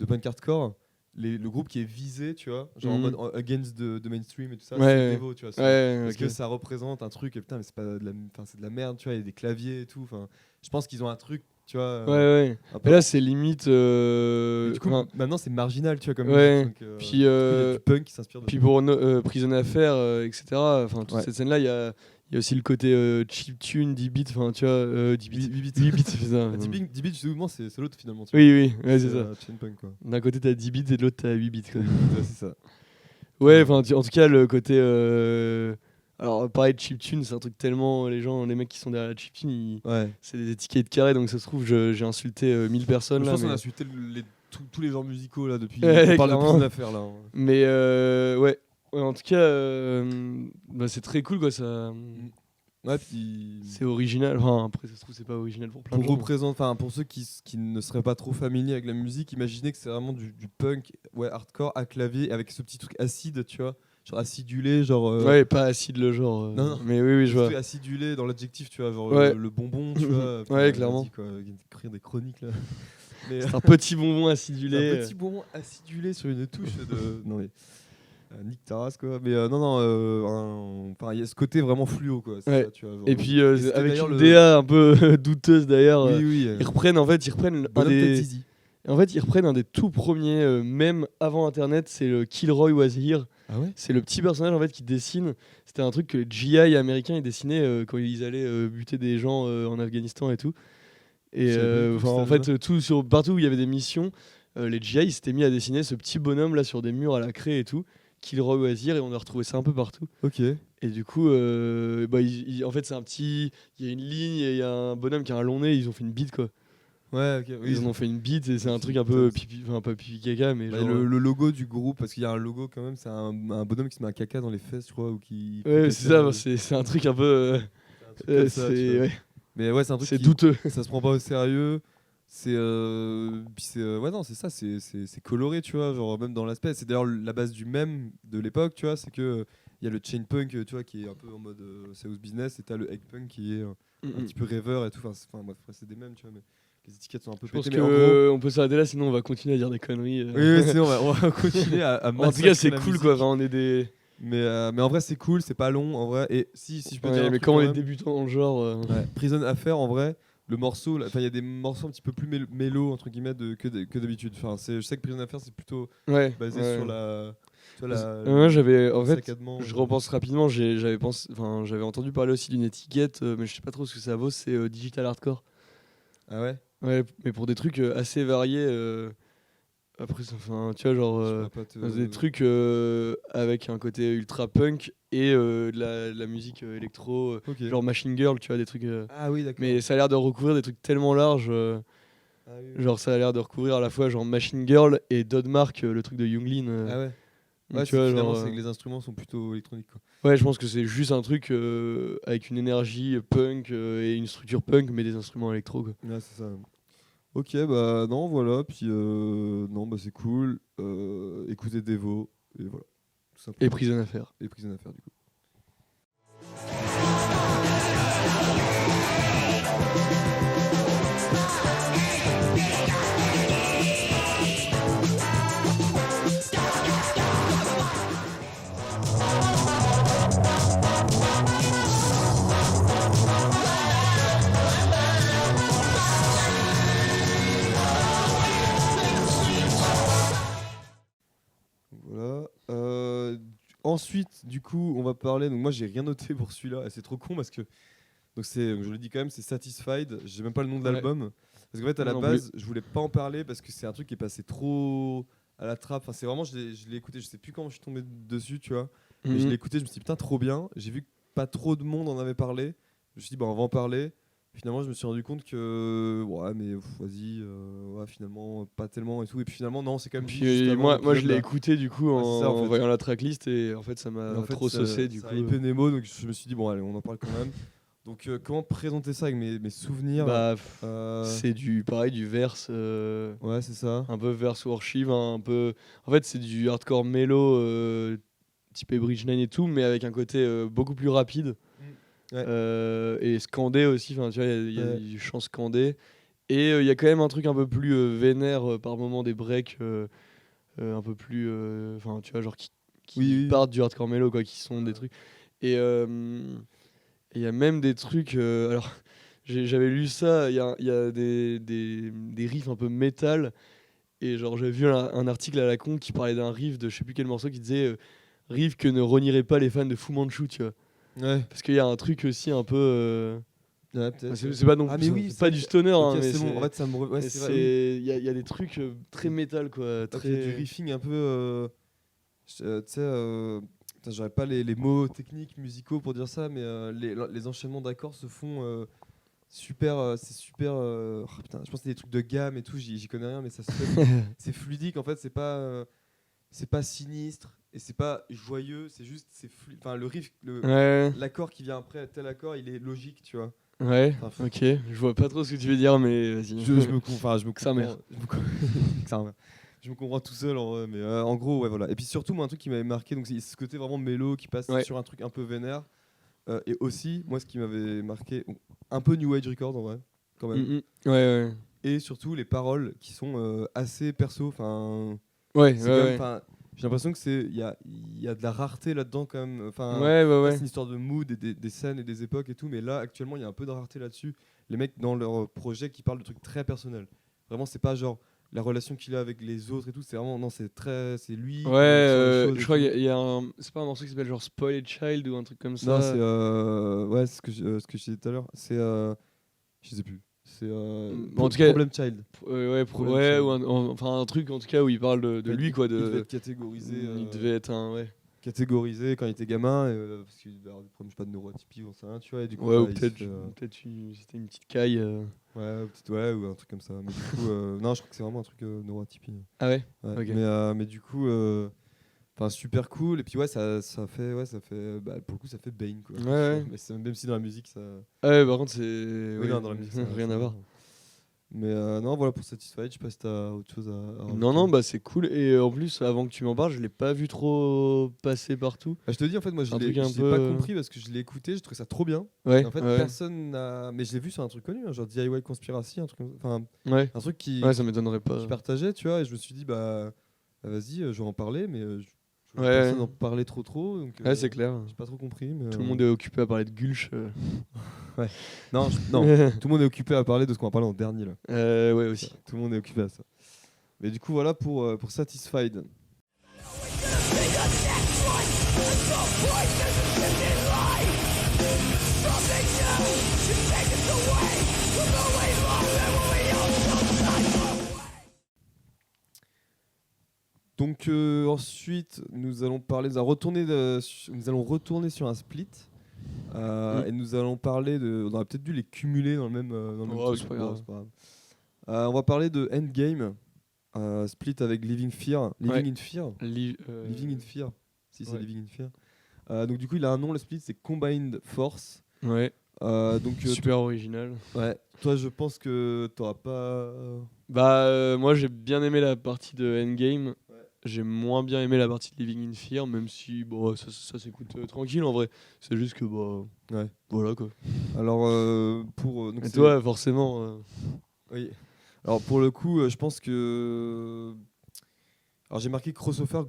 punk hardcore, le groupe qui est visé, tu vois, genre en Mhm. mode against the mainstream et tout ça, Ouais, c'est ouais. Devo, tu vois. Ok. Parce que ça représente un truc, et putain, mais c'est pas de la, enfin, c'est de la merde, tu vois, il y a des claviers et tout. Enfin, je pense qu'ils ont un truc, tu vois. Ouais, ouais. un peu- Mais là, c'est limite. et du coup, enfin, maintenant c'est marginal, tu vois, comme Ouais. musique. Donc, Puis, du coup, il y a du punk qui s'inspire de Puis ça. pour Prison Affair, etc. Enfin, toute Ouais. cette scène-là, il y a aussi le côté chiptune, 10 bits. Enfin, tu vois, 10 bits. 8 bits. 8 bits, c'est ça. 10 bits, justement, c'est l'autre finalement. tu Oui, oui, ouais, c'est ça. Chain punk, quoi. D'un côté, t'as 10 bits et de l'autre, t'as 8 bits. Quoi. Ouais, c'est ça. Ouais, enfin, en tout cas, le côté. Alors, pareil, chiptune, c'est un truc tellement. Les mecs qui sont derrière la chiptune, Ouais. c'est des étiquettes carrées, donc ça se trouve, j'ai insulté 1000 personnes. Je Là, pense qu'on mais a insulté tous les genres musicaux là depuis. Ouais, On parle de clairement. Prison Affair là. Hein. mais, ouais. Ouais, en tout cas, bah, c'est très cool, quoi. Ça. Ouais, puis. C'est original. Enfin, après, ça se trouve, c'est pas original pour plein de gens. Pour ceux qui ne seraient pas trop familiers avec la musique, imaginez que c'est vraiment du punk, ouais, hardcore à clavier avec ce petit truc acide, tu vois, genre acidulé, genre. Ouais, pas acide le genre. Non, non. Mais oui, oui, je ce vois. truc acidulé dans l'adjectif, tu vois, genre Ouais. le bonbon, tu vois. Ouais, on clairement. dit, quoi, écrire des chroniques là. Mais, C'est un petit bonbon acidulé. un petit bonbon acidulé sur une touche de. Non mais. Nick Taras quoi. Mais non, non, enfin, il y a ce côté vraiment fluo quoi. C'est Ouais. ça, tu vois, genre, Et puis, c'était avec d'ailleurs une DA un peu douteuse d'ailleurs. Oui, oui. Ils reprennent un Bonhomme des. Tête Easy. En fait, ils reprennent un des tout premiers, même avant Internet, c'est le Kilroy Was Here. Ah ouais. C'est le petit personnage en fait qui dessine. C'était un truc que les GI américains ils dessinaient quand ils allaient buter des gens en Afghanistan et tout. Et Je savais pas du tout en que fait, partout où il y avait des missions, les GI ils s'étaient mis à dessiner ce petit bonhomme là sur des murs à la craie et tout, Kilroy Was Here, et on a retrouvé ça un peu partout. Ok. Et du coup, en fait, c'est un petit. Il y a une ligne et il y a un bonhomme qui a un long nez, ils ont fait une bite quoi. Ouais, ok. Oui, Ils en ont fait une bite et c'est un truc un peu pipi, enfin pas pipi caca, mais bah, genre. le logo du groupe, parce qu'il y a un logo quand même, c'est un bonhomme qui se met un caca dans les fesses, je crois, ou qui. Ouais, c'est ça, c'est un truc un peu. un truc comme ça, tu c'est vois. ouais, Mais ouais, c'est un truc c'est qui. douteux. Ça se prend pas au sérieux. C'est. Puis c'est. Ouais, non, c'est ça, c'est coloré, tu vois, genre même dans l'aspect. C'est d'ailleurs la base du mème de l'époque, tu vois, c'est que. Il y a le chain punk, tu vois, qui est un peu en mode house business, et t'as le egg punk qui est un petit peu rêveur et tout. Enfin, bref, c'est des mêmes, tu vois, mais les étiquettes sont un peu Je pense pétées. Mais en gros. qu'on peut s'arrêter là, sinon on va continuer à dire des conneries. Oui, oui, sinon on va continuer à En tout cas, massacrer c'est la cool musique. quoi. Enfin, on est des. Mais en vrai, c'est cool, c'est pas long en vrai. Et si je peux Ouais, dire. un mais truc quand on quand est même. débutant dans le genre. Ouais, Prison Affair en vrai, le morceau, enfin il y a des morceaux un petit peu plus mélo entre guillemets que d'habitude. Enfin, je sais que Prison Affair c'est plutôt Ouais. basé ouais. sur la. Tu vois, Moi, j'avais. En le fait, saccadement, je repense rapidement. J'avais entendu parler aussi d'une étiquette, mais je sais pas trop ce que ça vaut. C'est digital hardcore. Ah ouais. Ouais, mais pour des trucs assez variés. Après, enfin, tu vois, genre. Je pourrais pas te- Des trucs avec un côté ultra punk et de la musique électro, Ok. genre Machine Girl, tu vois, des trucs. Ah oui, d'accord. Mais ça a l'air de recouvrir des trucs tellement larges. Ah, oui. Genre, ça a l'air de recouvrir à la fois genre Machine Girl et Dodmark, le truc de Younglin. Ah ouais. Donc, Ouais, tu vois, finalement, genre, c'est que les instruments sont plutôt électroniques quoi. ouais, je pense que c'est juste un truc avec une énergie punk et une structure punk, mais des instruments électro. Quoi. Ouais, c'est ça. Ok, bah non, voilà. Puis non, bah c'est cool. Écoutez Devo et voilà. Tout simplement. Et Prison Affair. Et Prison Affair du coup. Voilà. Ensuite, du coup, on va parler. Donc, moi, j'ai rien noté pour celui-là. Et c'est trop con parce que Donc je le dis quand même, c'est Satisfied. J'ai même pas le nom de Ouais. l'album. Parce qu'en fait, à la Non base, je voulais pas en parler parce que c'est un truc qui est passé trop à la trappe. Enfin, c'est vraiment, je l'ai écouté, je sais plus comment je suis tombé dessus, tu vois. Mais je l'ai écouté, je me suis dit, putain, trop bien. J'ai vu que pas trop de monde en avait parlé. Je me suis dit, bah, on va en parler. Finalement, je me suis rendu compte que, ouais, mais vas-y, ouais, finalement, pas tellement et tout. Et puis finalement, non, c'est quand même Puis juste avant moi je l'épisode, l'ai là. écouté du coup Ouais, c'est ça, en en fait. voyant la tracklist et en fait ça Et m'a en fait, trop saucé du ça coup. a hypé Nemo, donc je me suis dit, bon, allez, on en parle quand même. Donc, comment présenter ça avec mes souvenirs Bah, euh, pareil du verse, Ouais, c'est ça. un peu verse worship, un peu. En fait, c'est du hardcore mélo type Bridge 9 et tout, mais avec un côté beaucoup plus rapide. Ouais. Et scandé aussi, enfin tu vois, il y a Ouais. du chant scandé. Et il y a quand même un truc un peu plus vénère par moment, des breaks un peu plus. Enfin, tu vois, genre qui Oui. partent du hardcore mélo, quoi, qui sont des trucs. Et il y a même des trucs. Alors, j'avais lu ça, il y a des riffs un peu métal. Et genre, j'avais vu un article à la con qui parlait d'un riff de je sais plus quel morceau qui disait riff que ne renieraient pas les fans de Fu Manchu, tu vois. Ouais. Parce qu'il y a un truc aussi un peu. Ouais, peut-être. C'est pas non Ah, mais c'est- oui, c'est c'est pas vrai du que- stoner, Ok, hein, mais c'est bon. En fait, ça me. Ouais, mais c'est vrai. Oui. il y a des trucs très métal, quoi. Ok, du Très. riffing un peu. Tu sais, putain, j'aurais pas les mots techniques musicaux pour dire ça, mais les enchaînements d'accords se font super. C'est super. Oh, putain, je pense que c'est des trucs de gamme et tout, j'y connais rien, mais ça se fait. C'est fluidique en fait, c'est pas sinistre et c'est pas joyeux, c'est juste. Enfin, le riff, Ouais, l'accord qui vient après, tel accord, il est logique, tu vois. ouais, Enfin, ok. Je vois pas trop ce que tu veux dire, mais vas-y. je me comprends. Que sa mère. Que sa mère. Je me comprends tout seul en vrai, mais en gros, ouais, voilà. Et puis surtout, moi, un truc qui m'avait marqué, donc c'est ce côté vraiment mélo qui passe Ouais. sur un truc un peu vénère. Et aussi, moi, ce qui m'avait marqué, un peu New Age Records en vrai, quand même. Mm, mm. Ouais, Et surtout les paroles qui sont assez perso. Enfin, ouais. c'est Ouais, quand même, ouais. enfin, j'ai l'impression que il y a de la rareté là-dedans quand même. Enfin, Ouais, ouais, là, ouais. c'est une histoire de mood et des scènes et des époques et tout, mais là actuellement il y a un peu de rareté là-dessus. Les mecs dans leur projet qui parlent de trucs très personnels. Vraiment, c'est pas genre la relation qu'il a avec les autres et tout. C'est vraiment non, c'est lui. Ouais, qui ressent les choses je et crois tout. qu'il y a un. C'est pas un morceau qui s'appelle genre Spoiled Child ou un truc comme ça. Non, c'est ouais, c'est ce que je disais tout à l'heure. C'est je sais plus. C'est en tout cas, Problem Child. Problème ouais, child. ou enfin un truc en tout cas où il parle de lui, quoi. Il devait De. être catégorisé. Il devait être un. Ouais. Catégorisé quand il était gamin parce qu'il devait avoir des problèmes, je sais pas, de neuroatypie ou ça, tu vois, et du coup Ouais, ou bah, il se peut-être fait, c'était une petite caille. ouais, ou un truc comme ça, mais du coup non, je crois que c'est vraiment un truc neuroatypie, Ah ouais. ouais. Ok. Mais du coup enfin super cool, et puis ouais, ça fait bah, pour le coup ça fait Bane, quoi. Ouais. Mais même si dans la musique ça Ah ouais, par contre c'est. oui, Ouais, non, dans la musique ça rien à voir. mais non, voilà pour Satisfied. Je sais pas si t'as autre chose à rajouter. Non, bah c'est cool. Et en plus, avant que tu m'en parles, je l'ai pas vu trop passer partout. Bah, je te dis, en fait, moi je Un l'ai truc un pas peu- compris parce que je l'ai écouté, j'ai trouvé ça trop bien. Ouais. Et en fait, ouais. personne n'a. Mais je l'ai vu sur un truc connu, hein, genre DIY Conspiracy, un truc enfin, Ouais. un truc qui Ouais, ça m'étonnerait pas. partageait, tu vois, et je me suis dit, bah vas-y, je vais en parler, mais je vois Ouais. personne en parler trop. Donc, Ouais, c'est clair. j'ai pas trop compris. Mais, Tout le monde est occupé à parler de Gulch. Non, non, tout le monde est occupé à parler de ce qu'on va parler en dernier là. Ouais, aussi. Tout le monde est occupé à ça. Mais du coup, voilà pour Satisfied. Donc ensuite, nous allons retourner sur un split. Et nous allons parler de. On aurait peut-être dû les cumuler dans le même Oh, truc. c'est pas Bon, grave. c'est pas grave. On va parler de Endgame, split avec Living Fear. Living in Fear. Living in Fear. Si c'est ouais. Living in Fear. Donc du coup, il a un nom, le split, c'est Combined Force. Ouais. Donc Super original. ouais. Toi, je pense que t'auras pas. Bah, moi j'ai bien aimé la partie de Endgame. J'ai moins bien aimé la partie de Living in Fear, même si bon, ça s'écoute tranquille en vrai. C'est juste que bah, Ouais. voilà quoi. Alors pour. Donc Et c'est- toi, forcément. Oui. Alors pour le coup, je pense que. Alors j'ai marqué crossover,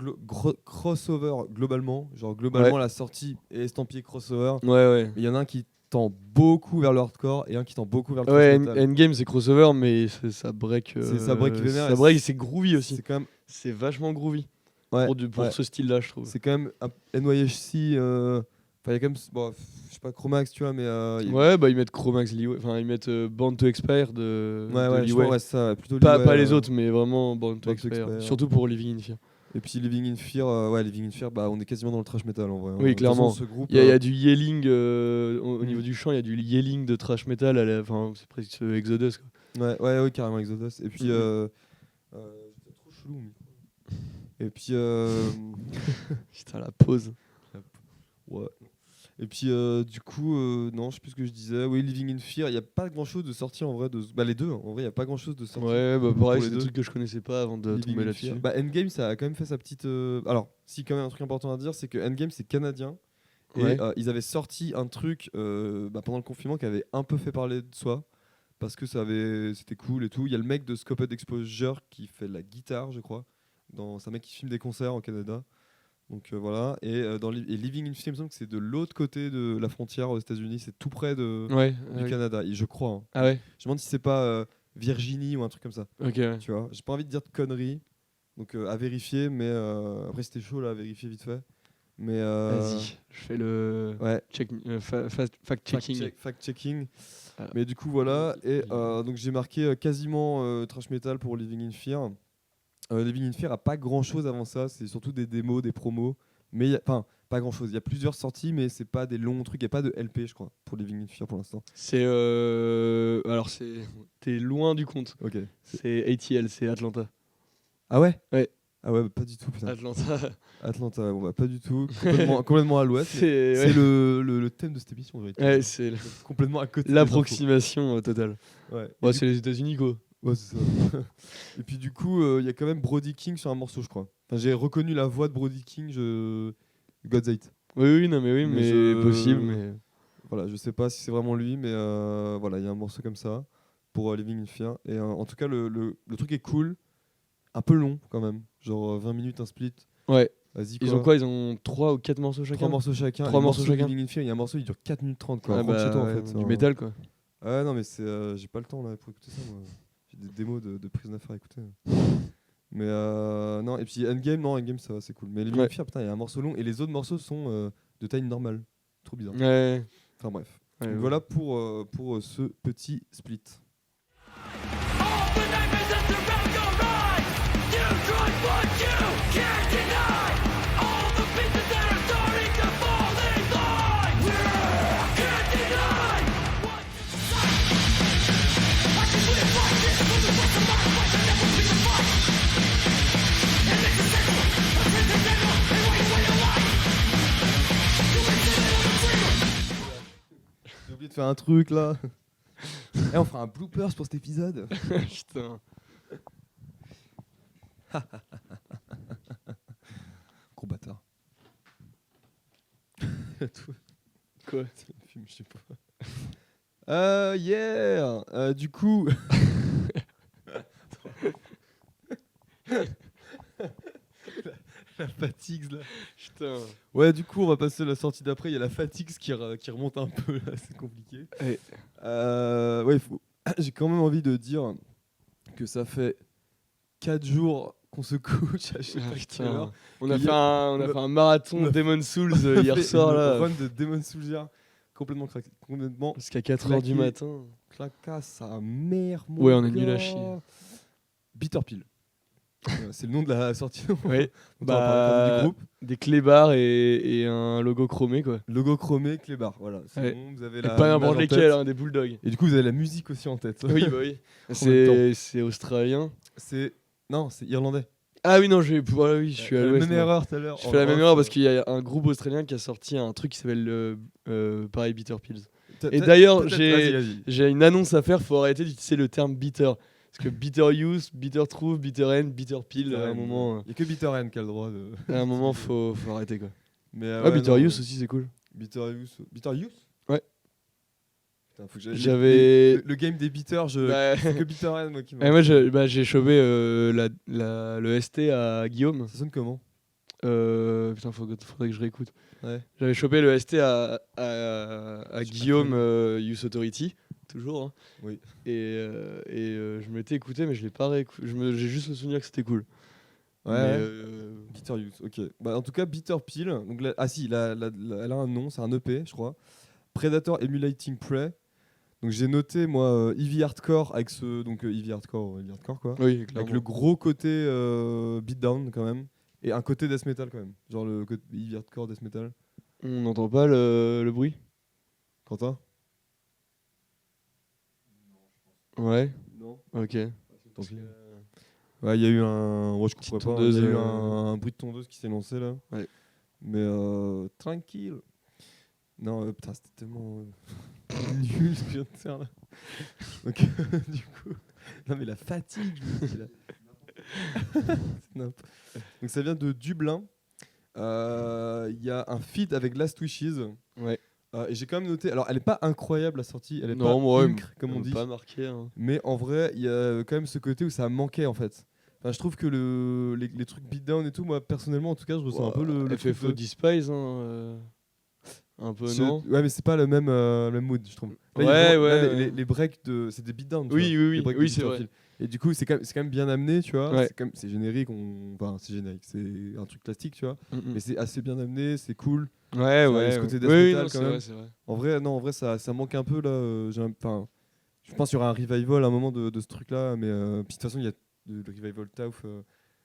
crossover globalement. Genre globalement Ouais. la sortie est estampillée crossover. Ouais. Mais il y en a un qui tend beaucoup vers le hardcore et un qui tend beaucoup vers le Ouais, thrash metal. Endgame c'est crossover, mais ça break. Ça break vénère. Ça break, c'est groovy aussi. C'est quand même. C'est vachement groovy Ouais, pour ouais. ce style-là, je trouve. C'est quand même un NYHC il y a quand même, bon, je sais pas, Chromax, tu vois, mais Ouais, bah ils mettent Chromax Leeway. Enfin, ils mettent Born to Expire de je Leeway. pense, ouais, ça, ouais, plutôt Pas, Leeway, pas les autres, mais vraiment Born to Born to Expire. Expire. Surtout pour Living in Fear. Et puis Living in Fear, Living in Fear, bah, on est quasiment dans le thrash metal en vrai. Oui, De toute façon, clairement. ce groupe, Il y a du yelling au Mm. niveau du chant, il y a du yelling de thrash metal. Enfin, c'est presque Exodus. Quoi. ouais, carrément Exodus. Et puis, c'est trop chelou. Et puis, Putain, la pause. ouais. Et puis, du coup, non, je sais plus ce que je disais. Oui, Living in Fear, il n'y a pas grand chose de sorti en vrai. Bah, les deux, hein. En vrai, il n'y a pas grand chose de sorti. Ouais, bah pour pareil, les c'est des deux. trucs que je connaissais pas avant de Living tomber in là-dessus. Fear. Bah, Endgame, ça a quand même fait sa petite. Alors, si, quand même, un truc important à dire, c'est que Endgame, c'est canadien. Et Ouais. ils avaient sorti un truc pendant le confinement qui avait un peu fait parler de soi. Parce que c'était cool et tout. Il y a le mec de Scoped Exposure qui fait la guitare, je crois. C'est un mec qui filme des concerts en Canada. Donc voilà. Et Living in Fear, il me semble que c'est de l'autre côté de la frontière aux États-Unis. C'est tout près Ouais. du Canada. Et je crois. Hein. Ah ouais. Je me demande si c'est pas Virginie ou un truc comme ça. Ok. Ouais. Tu vois. J'ai pas envie de dire de conneries. Donc à vérifier. Mais après, c'était chaud là, à vérifier vite fait. Mais Vas-y, je fais le ouais. fact-checking. Fact-checking. Ah. Mais du coup, voilà. Et donc, j'ai marqué quasiment thrash metal pour Living in Fear. Living in Fear a pas grand chose avant ça. C'est surtout des démos, des promos. Mais enfin, pas grand chose. Il y a plusieurs sorties, mais c'est pas des longs trucs. Il n'y a pas de LP, je crois, pour Living in Fear pour l'instant. C'est. Alors, t'es loin du compte. Ok. C'est ATL, c'est Atlanta. Ah ouais. Ouais. Ah ouais, bah, pas du tout, putain. Atlanta. Atlanta, bon, bah, pas du tout. Complètement à l'ouest. C'est C'est le thème de cette émission. en vérité. ouais, c'est Complètement à côté. des l'approximation totale. infos. Ouais. Ouais, c'est les États-Unis quoi. Ouais, c'est ça. Et puis du coup, il y a quand même Brody King sur un morceau, je crois. Enfin, j'ai reconnu la voix de Brody King, God's Hate. Oui, non, mais oui, Mais mais possible. Mais Voilà, je sais pas si c'est vraiment lui, mais voilà, il y a un morceau comme ça pour Living in Fear. Et en tout cas, le truc est cool, un peu long quand même, genre 20 minutes un split. ouais. Vas-y, Ils ont quoi? Ils ont 3 ou 4 morceaux chacun. 3 morceaux chacun. Trois Les morceaux de chacun. Living in Fear, il y a un morceau, il dure 4 minutes 30 quoi. Ah Rentre chez toi, ouais, en fait. du métal quoi. Ouais, non, mais j'ai pas le temps là pour écouter ça, moi. J'ai des démos de Prison à faire écouter. Mais non, et puis Endgame, ça va, c'est cool. Mais Living in Fear, putain, il y a un morceau long et les autres morceaux sont de taille normale. Trop bizarre. Ouais. Enfin bref. Ouais, Donc, ouais. voilà pour ce petit split. All the nightmares that surround your eyes. You tried what you can't deny. All the pieces that are starting to fall in line. Can't deny what I can win like this for the rest of my life and never be refined. And it's a cycle, a transcendental, and why you wait a life. You ain't sitting on the freedom. J'ai oublié de faire un truc là. Et on fera un bloopers pour cet épisode. Putain. Gros bâtard. Quoi? C'est un film, je sais pas. Yeah. Du coup. la fatigue là. Putain. Ouais, du coup, on va passer à la sortie d'après. Il y a la fatigue qui remonte un peu là, c'est compliqué. Ouais. Ouais, j'ai quand même envie de dire que ça fait 4 jours qu'on se couche à je sais pas quelle heure. On a Il y fait a- un marathon on a- Demon's Souls On a hier fait soir une là. run de Demon Souls complètement craqué, complètement Jusqu'à 4h du claqué. matin. claquasse sa mère. Mon Ouais, on est nul à gars. chier. Bitter Pill. C'est le nom de la sortie. Ouais. On va parler du groupe. Des clébards et un logo chromé quoi. Logo chromé, clébard. Voilà. C'est Ouais. bon, vous avez Et la pas image n'importe en lesquels, tête. hein, des bulldogs. Et du coup, vous avez la musique aussi en tête. Oui, bah oui. même C'est australien. C'est irlandais. Ah oui, non, voilà, oui, je suis à la l'ouest. même moi. erreur tout à l'heure. Je fais la même erreur parce qu'il y a un groupe australien qui a sorti un truc qui s'appelle pareil Bitter Pills. Et d'ailleurs, j'ai une annonce à faire, faut arrêter d'utiliser le terme bitter. Parce que bitter youth, bitter truth, bitter end, bitter pill, à un moment, Il n'y a que Bitter End qui a le droit de. à un moment faut arrêter quoi. Mais Ah, bitter youth aussi, c'est cool. Bitter Youth. Ouais. Putain, faut que J'avais- le game des bitters, Bah, c'est que Bitter End moi qui m'a. et moi, j'ai chopé le ST à Guillaume. Ça sonne comment? Putain, faudrait que je réécoute. Ouais. J'avais chopé le ST à Guillaume Youth Authority, toujours. Hein. Oui. Et je m'étais écouté, mais je l'ai pas réécouté. J'ai juste le souvenir que c'était cool. Ouais. Mais, Bitter Youth, ok. Bah, en tout cas, Bitter Pill. Donc, ah si, elle a un nom, c'est un EP, je crois. Predator Emulating Prey. Donc j'ai noté moi Heavy Hardcore avec ce donc Heavy Hardcore quoi. oui, Avec clairement. le gros côté beatdown quand même et un côté death metal quand même. Genre le côté Heavy Hardcore death metal. On n'entend pas le bruit. Quentin? Ouais. Non. Ok. Tant pis. Ouais, il y a eu un je Petite comprends pas, il y a tondeuse, eu un bruit de tondeuse qui s'est lancé là. Ouais. Mais tranquille. Non, putain, c'était tellement nul ce que je viens de faire là. Donc, du coup. Non, mais la fatigue, je me dis, là. C'est n'importe. Donc, ça vient de Dublin. Il y a un feat avec Last Wishes. Ouais. Et j'ai quand même noté. Alors, elle est pas incroyable la sortie. Elle est Non, pas moi, incre, comme on dit. Pas marqué. Hein. Mais en vrai, il y a quand même ce côté où ça manquait en fait. Enfin, je trouve que les trucs beatdown et tout, moi personnellement en tout cas, je ressens un peu le truc FFO de- Despise, hein. Un peu, non? Ouais, mais c'est pas le même mood, je trouve. Là, Ouais, ouais, là, ouais. les breaks c'est des beatdowns. tu Oui, vois, oui, oui. les breaks Oui, de c'est Bitter vrai. Pill. Et du coup, c'est quand même bien amené, tu vois. Ouais. C'est générique, enfin, c'est générique, c'est un truc plastique, tu vois. Mm, Mais c'est assez bien amené, c'est cool. Ouais, Ça, ouais. ce côté ouais. death Oui, metal, non, quand c'est même. vrai, c'est vrai. En vrai, ça manque un peu là. Enfin, je pense qu'il y aura un revival à un moment de ce truc-là, mais puis de toute façon, il y a le revival Tauf.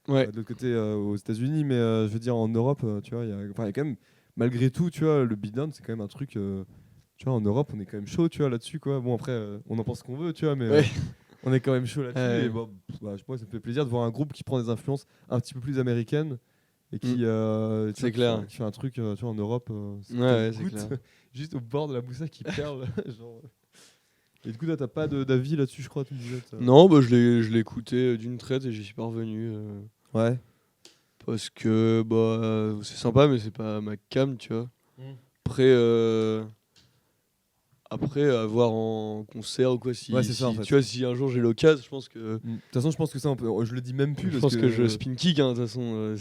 Ouais. De l'autre côté aux États-Unis, mais je veux dire en Europe, tu vois, il y a quand même, malgré tout, tu vois, le beatdown, c'est quand même un truc, tu vois, en Europe, on est quand même chaud, tu vois, là-dessus, quoi. Bon, après, on en pense qu'on veut, tu vois, mais Ouais. on est quand même chaud là-dessus. Ouais. Et bon, je sais pas, ça me fait plaisir de voir un groupe qui prend des influences un petit peu plus américaines et qui, tu vois, C'est clair. qui fait un truc, tu vois, en Europe, Ouais, c'est goutte, clair. juste au bord de la boussa qui perle, genre. Et du coup, toi, t'as pas d'avis là-dessus, je crois, tu me disais. Non, bah, je l'ai écouté d'une traite et j'y suis pas revenu. Ouais. Parce que bah, c'est sympa, mais c'est pas ma cam, tu vois. Après, à voir en concert ou quoi, si, Ouais, c'est ça, en fait. tu vois, si un jour j'ai l'occasion, je pense que. De toute façon, je pense que ça, je le dis même plus. Je parce pense que je spin kick, hein, de toute façon.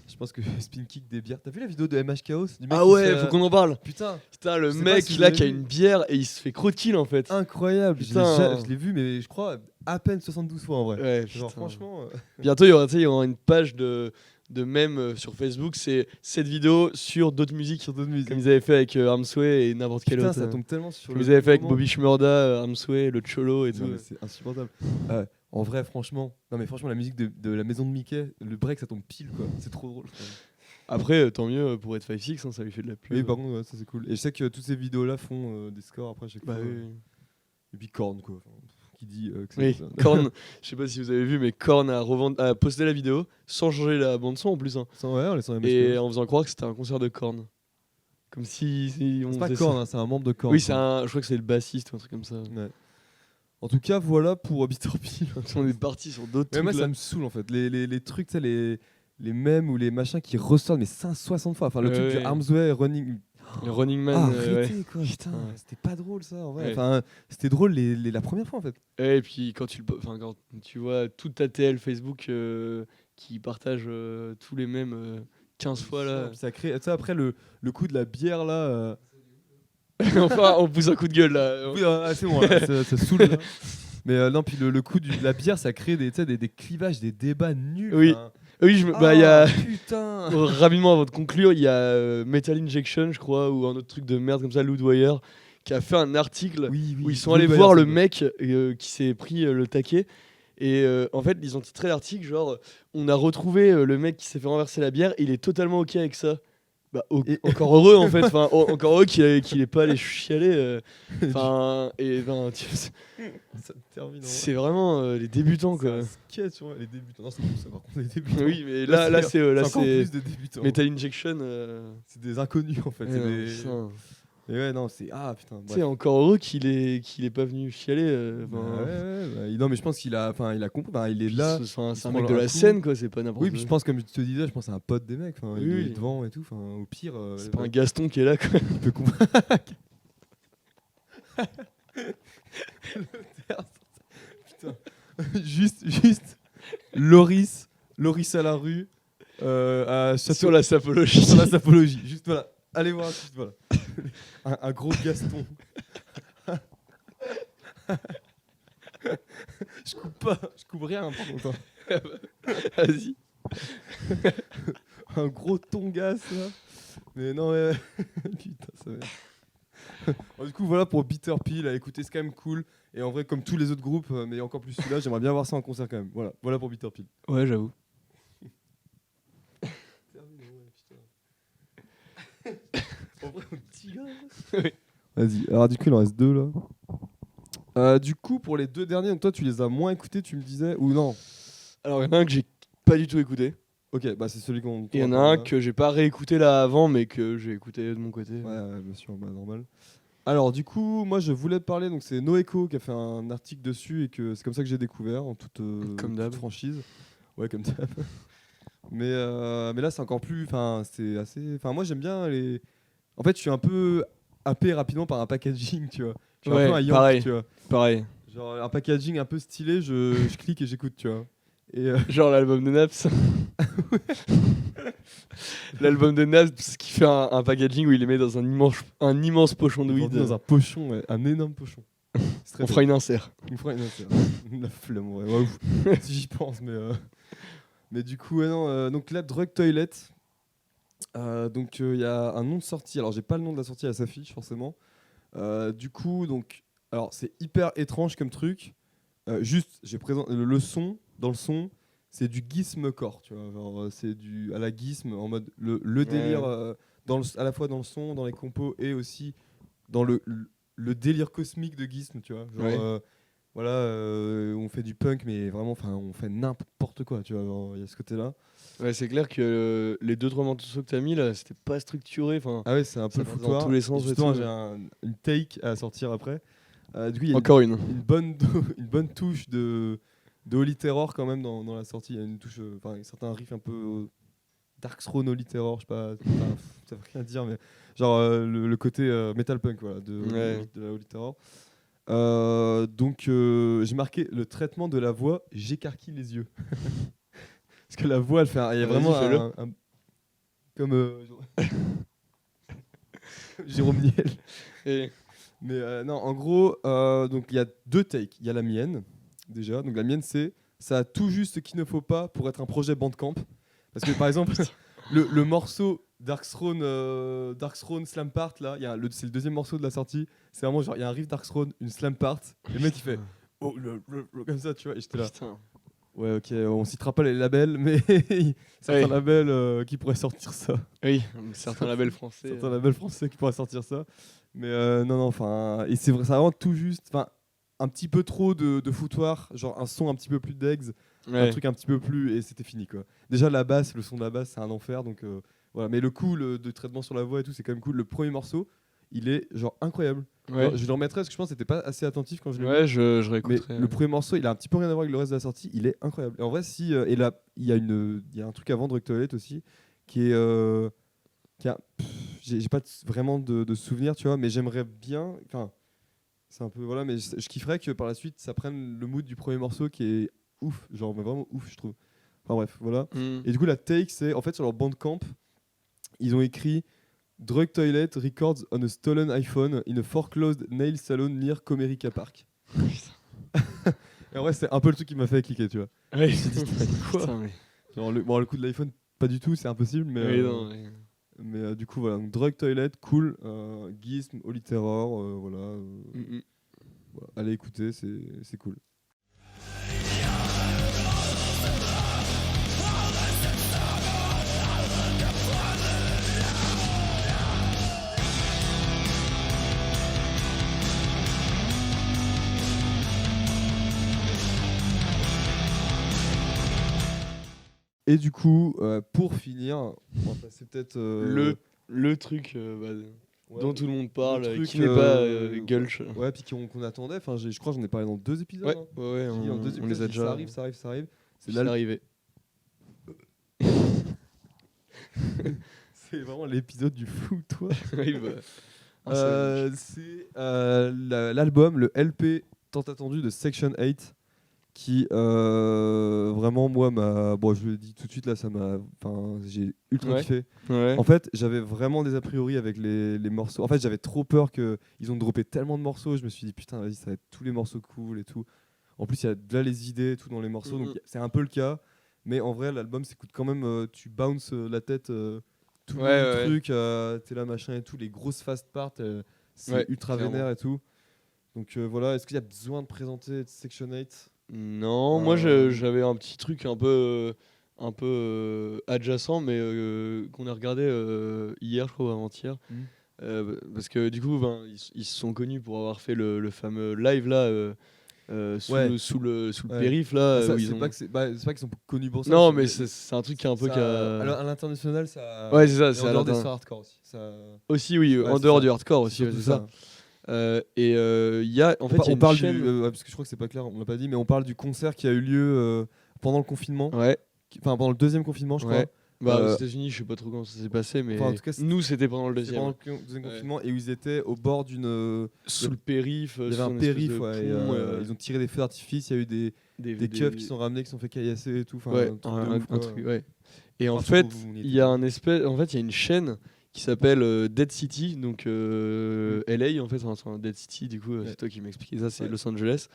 Je pense que spin kick des bières. T'as vu la vidéo de MH Chaos du mec Ah qui ouais, se fait- faut qu'on en parle. Putain, Putain, le Je sais pas mec si vous là avez qui a vu. une bière et il se fait croquille en fait. incroyable. Putain. Je l'ai vu, mais je crois à peine 72 fois en vrai. Ouais, Genre, putain. franchement. Bientôt, il y aura une page de mèmes sur Facebook. C'est cette vidéo sur d'autres musiques. Sur d'autres musiques. Comme ils avaient fait avec Armsway et n'importe quel Putain, autre. ça tombe tellement sur Comme le. ils avaient fait avec moment. Bobby Shmurda, Armsway, le Cholo et Non, tout. mais c'est insupportable. En vrai, franchement. Non, mais franchement, la musique de la maison de Mickey, le break, ça tombe pile quoi. C'est trop drôle. je trouve. Après, tant mieux pour être 5-6, hein, ça lui fait de la pub. Oui, par contre, ouais, ça c'est cool. Et je sais que toutes ces vidéos-là font des scores après chaque Bah fois. oui. Et puis Korn quoi. Enfin, qui dit que Oui, ça. Korn, je sais pas si vous avez vu, mais Korn a posté la vidéo sans changer la bande son en plus. Hein, Ouais, on les sent et en faisant croire que c'était un concert de Korn. Comme si on C'est pas faisait Korn, ça. hein, c'est un membre de Korn. Oui, je crois que c'est le bassiste ou un truc comme ça. Ouais. En tout cas, voilà pour Bitter Pill. On est parti sur d'autres Mais trucs. moi, là. ça me saoule en fait. Les trucs, tu sais, les mèmes ou les machins qui ressortent, mais 160 fois. Enfin, le truc Ouais. du Armsway Running. Le Running Man. Ah, ouais. arrêtez quoi, putain. Ouais. C'était pas drôle ça en vrai. Ouais. Enfin, c'était drôle la première fois en fait. Et puis quand tu vois toute ta TL Facebook qui partage tous les mêmes 15 fois là. Puis ça crée. Tu sais, après le coup de la bière là. Enfin, on pousse un coup de gueule là. Oui, c'est bon, là, ça saoule. Là. Mais non, puis le coup de la bière, ça crée tu sais, des clivages, des débats nuls. Oui. enfin. Oui, bah il y a Putain. rapidement avant de conclure, il y a Metal Injection, je crois, ou un autre truc de merde comme ça, Loudwire, qui a fait un article Oui, où ils sont Blue allés Wire, voir c'est le bon. mec qui s'est pris le taquet. Et en fait, ils ont titré l'article genre on a retrouvé le mec qui s'est fait renverser la bière, il est totalement ok avec ça. Bah, Et- encore heureux en fait, enfin encore heureux qu'il est pas allé chialer. Enfin Ça termine en c'est vraiment les débutants C'est quoi. un sketch, ouais, les débutants. Non, c'est cool ça par contre, les débutants. Oui, mais là c'est encore plus des débutants. Metal Injection. C'est des inconnus en fait. Ouais, c'est non, des... putain. Et ouais, non, c'est. Ah putain. Tu bref. sais, encore heureux qu'il est pas venu chialer. Bah, non, mais je pense qu'il a compris. Bah, il est là. C'est un se mec prend de un la coup. scène, quoi, c'est pas n'importe Oui, puis je pense, comme je te disais, je pense à un pote des mecs. Enfin, il Oui, est oui. devant et tout. Enfin, au pire. C'est pas un Gaston qui est là, quoi. Il peut comprendre. Putain. juste. Loris à la rue. À Château- Sur la sapologie. sur la sapologie. Juste voilà. Allez voir, juste voilà. un gros Gaston. je coupe rien par contre. Hein. Vas-y. Un gros tongasse là. Mais non, ouais. Putain, ça va. Bon, du coup, voilà pour Bitter Pill. À écouter, c'est quand même cool. Et en vrai, comme tous les autres groupes, mais encore plus celui-là, j'aimerais bien voir ça en concert quand même. Voilà pour Bitter Pill. Ouais, j'avoue. En vrai, un petit gars. Oui. Vas-y. Alors, du coup, il en reste 2 là. Du coup, pour les 2 derniers, donc toi, tu les as moins écoutés, tu me disais, ou non? Alors, il y en a un que j'ai pas du tout écouté. Ok, bah c'est celui qu'on. Et il y en a un que j'ai pas réécouté là avant, mais que j'ai écouté de mon côté. Ouais, bien sûr, bah, normal. Alors, du coup, moi, je voulais te parler, donc c'est Noéco qui a fait un article dessus et que c'est comme ça que j'ai découvert en toute, Comme d'hab. toute franchise. Ouais, comme d'hab. Mais là, c'est encore plus. Enfin, c'est assez. Enfin, moi, j'aime bien les. En fait, je suis un peu happé rapidement par un packaging, tu vois. Je suis un peu un Yankee, pareil. tu vois. Pareil. Genre, un packaging un peu stylé, je clique et j'écoute, tu vois. Et Genre l'album de Naps. L'album de Naps qui fait un packaging où il les met dans un immense pochon de weed. dans un pochon, ouais, un énorme pochon. C'est très On fera une insert. On fera une insert. La flemme, ouais. Ouais, ouf. Si j'y pense, mais du coup, ouais, non, donc là, Drug Toilet. Donc il y a un nom de sortie. Alors j'ai pas le nom de la sortie, elle s'affiche forcément. Du coup, donc, alors c'est hyper étrange comme truc. Juste, j'ai présenté le son. Dans le son, c'est du gizmecore, tu vois. Genre, c'est du à la gizm en mode le délire à la fois dans le son, dans les compos et aussi dans le délire cosmique de gizm, tu vois. Genre, Ouais. voilà, on fait du punk, mais vraiment, enfin, on fait n'importe quoi, tu vois. Il y a ce côté-là. Ouais, c'est clair que les 2-3 morceaux que t'as mis là, c'était pas structuré. Enfin, Ah ouais, c'est un peu ça le va dans foutoir. tous les sens Et et justement, tout. j'ai une take à sortir après. Du coup, il y a encore une. une bonne touche de Holy Terror quand même dans la sortie. Il y a une touche, enfin, certains riffs un peu Dark Throne Holy Terror, je sais pas, ça veut rien dire, mais genre le côté metal punk voilà, de la Holy Terror. Donc j'ai marqué le traitement de la voix, j'écarquille les yeux. Parce que la voix, elle fait, il y a Vas-y, vraiment fais-le. comme Jérôme Niel. Et Mais non, en gros, donc il y a 2 takes. Il y a la mienne, déjà. Donc la mienne, c'est ça a tout juste ce qu'il ne faut pas pour être un projet Bandcamp. Parce que par exemple, le morceau Dark Throne Slam Part, là, c'est le deuxième morceau de la sortie. C'est vraiment genre, il y a un riff Dark Throne, une Slam Part. Et le mec, il fait oh, comme ça, tu vois. Et j'étais là. putain. Ouais, ok, on citera pas les labels, mais certains labels qui pourraient sortir ça. Oui, certains labels français. Certains labels français qui pourraient sortir ça. Mais non, enfin. Et c'est vrai, ça a vraiment tout juste. Enfin, un petit peu trop de foutoir, genre un son un petit peu plus d'ex, un truc un petit peu plus. Et c'était fini, quoi. Déjà, la basse, le son de la basse, c'est un enfer. Donc voilà. Mais le coup de traitement sur la voix et tout, c'est quand même cool. Le premier morceau, il est genre incroyable. Ouais, Alors, je le remettrai parce que je pense que c'était pas assez attentif quand je l'ai ouais, je mais réécouterai. le premier morceau, il a un petit peu rien à voir avec le reste de la sortie. Il est incroyable. Et en vrai, si et là, il y a un truc avant Drug Toilet aussi qui est j'ai pas vraiment de souvenirs, tu vois, mais j'aimerais bien. Enfin, c'est un peu voilà, mais je kifferais que par la suite, ça prenne le mood du premier morceau qui est ouf, genre mais vraiment ouf, je trouve. Enfin bref, voilà. Mm. Et du coup, la take, c'est en fait sur leur Bandcamp, ils ont écrit Drug Toilet records on a stolen iPhone in a foreclosed nail salon near Comerica Park. Et en vrai, c'est un peu le truc qui m'a fait cliquer, tu vois. Ouais. Quoi Putain, mais... Genre, le coup de l'iPhone, pas du tout, c'est impossible, mais, Oui, non, ouais. mais du coup, voilà. Donc, Drug Toilet, cool. Gizm, Holy Terror, voilà, Mm-mm. voilà. Allez écouter, c'est cool. Et du coup, pour finir, on va passer peut-être Le truc ouais, dont tout le monde parle, le truc, qui n'est pas Gulch. ouais, puis qu'on attendait. Enfin, je crois que j'en ai parlé dans 2 épisodes. Ouais, hein. ouais, J'ai dit dans 2 on épisodes, les a j'ai dit, déjà. ça arrive. C'est C'est arrivé. C'est vraiment l'épisode du flou, toi. Oui, bah. Ah, C'est l'album, le LP tant attendu de Section 8 qui vraiment moi bon je le dis tout de suite là j'ai ultra Ouais. kiffé. ouais. En fait j'avais vraiment des a priori avec les morceaux. En fait j'avais trop peur qu'ils ont droppé tellement de morceaux. Je me suis dit putain vas-y ça va être tous les morceaux cool et tout. En plus il y a là les idées et tout dans les morceaux donc c'est un peu le cas. Mais en vrai, l'album s'écoute quand même. Tu bounces la tête tout le Ouais, long du ouais. truc. T'es là, machin et tout. Les grosses fast parts, c'est Ouais, ultra clairement. vénère et tout. Donc voilà, est-ce qu'il y a besoin de présenter Section 8? Non, moi j'avais un petit truc un peu adjacent, mais qu'on a regardé hier, je crois, ou avant-hier. Parce que du coup, ben, ils se sont connus pour avoir fait le fameux live là, sous, Ouais. sous le Ouais. périph' là. Ah, ça, où ils c'est ont... pas que c'est pas qu'ils sont connus pour ça. Non, c'est- mais c'est un truc qui est un peu ça- qu'à. à l'international, ça. Ouais, c'est ça, et c'est en à dehors des l'inter- soirées hardcore aussi. Ça... Aussi, oui, Ouais, en c'est dehors ça. du hardcore C'est aussi, ouais, surtout c'est ça. Il y a, en fait, il y a On une parle chaîne. du. Parce que je crois que c'est pas clair, on l'a pas dit, mais on parle du concert qui a eu lieu pendant le confinement. Ouais, Enfin, pendant le deuxième confinement, je ouais. crois. Bah, aux Euh, États-Unis, je sais pas trop comment ça s'est passé, mais enfin, en tout cas, nous, c'était pendant le C'était deuxième. pendant le deuxième Ouais. confinement et où ils étaient au bord d'une. Sous le périph', Il y avait sous un une espèce périph', de ouais, et, pont, ils ont tiré des feux d'artifice, il y a eu des keufs qui sont ramenés, qui sont fait caillasser et tout. Enfin, ouais, un truc de ouf, un quoi. truc, ouais. Et en Partout fait, où vous y il y a étiez. il y a une chaîne qui s'appelle Dead City, donc LA en fait, enfin, Dead City, du coup, Ouais. c'est toi qui m'expliquais ça, c'est Ouais. Los Angeles.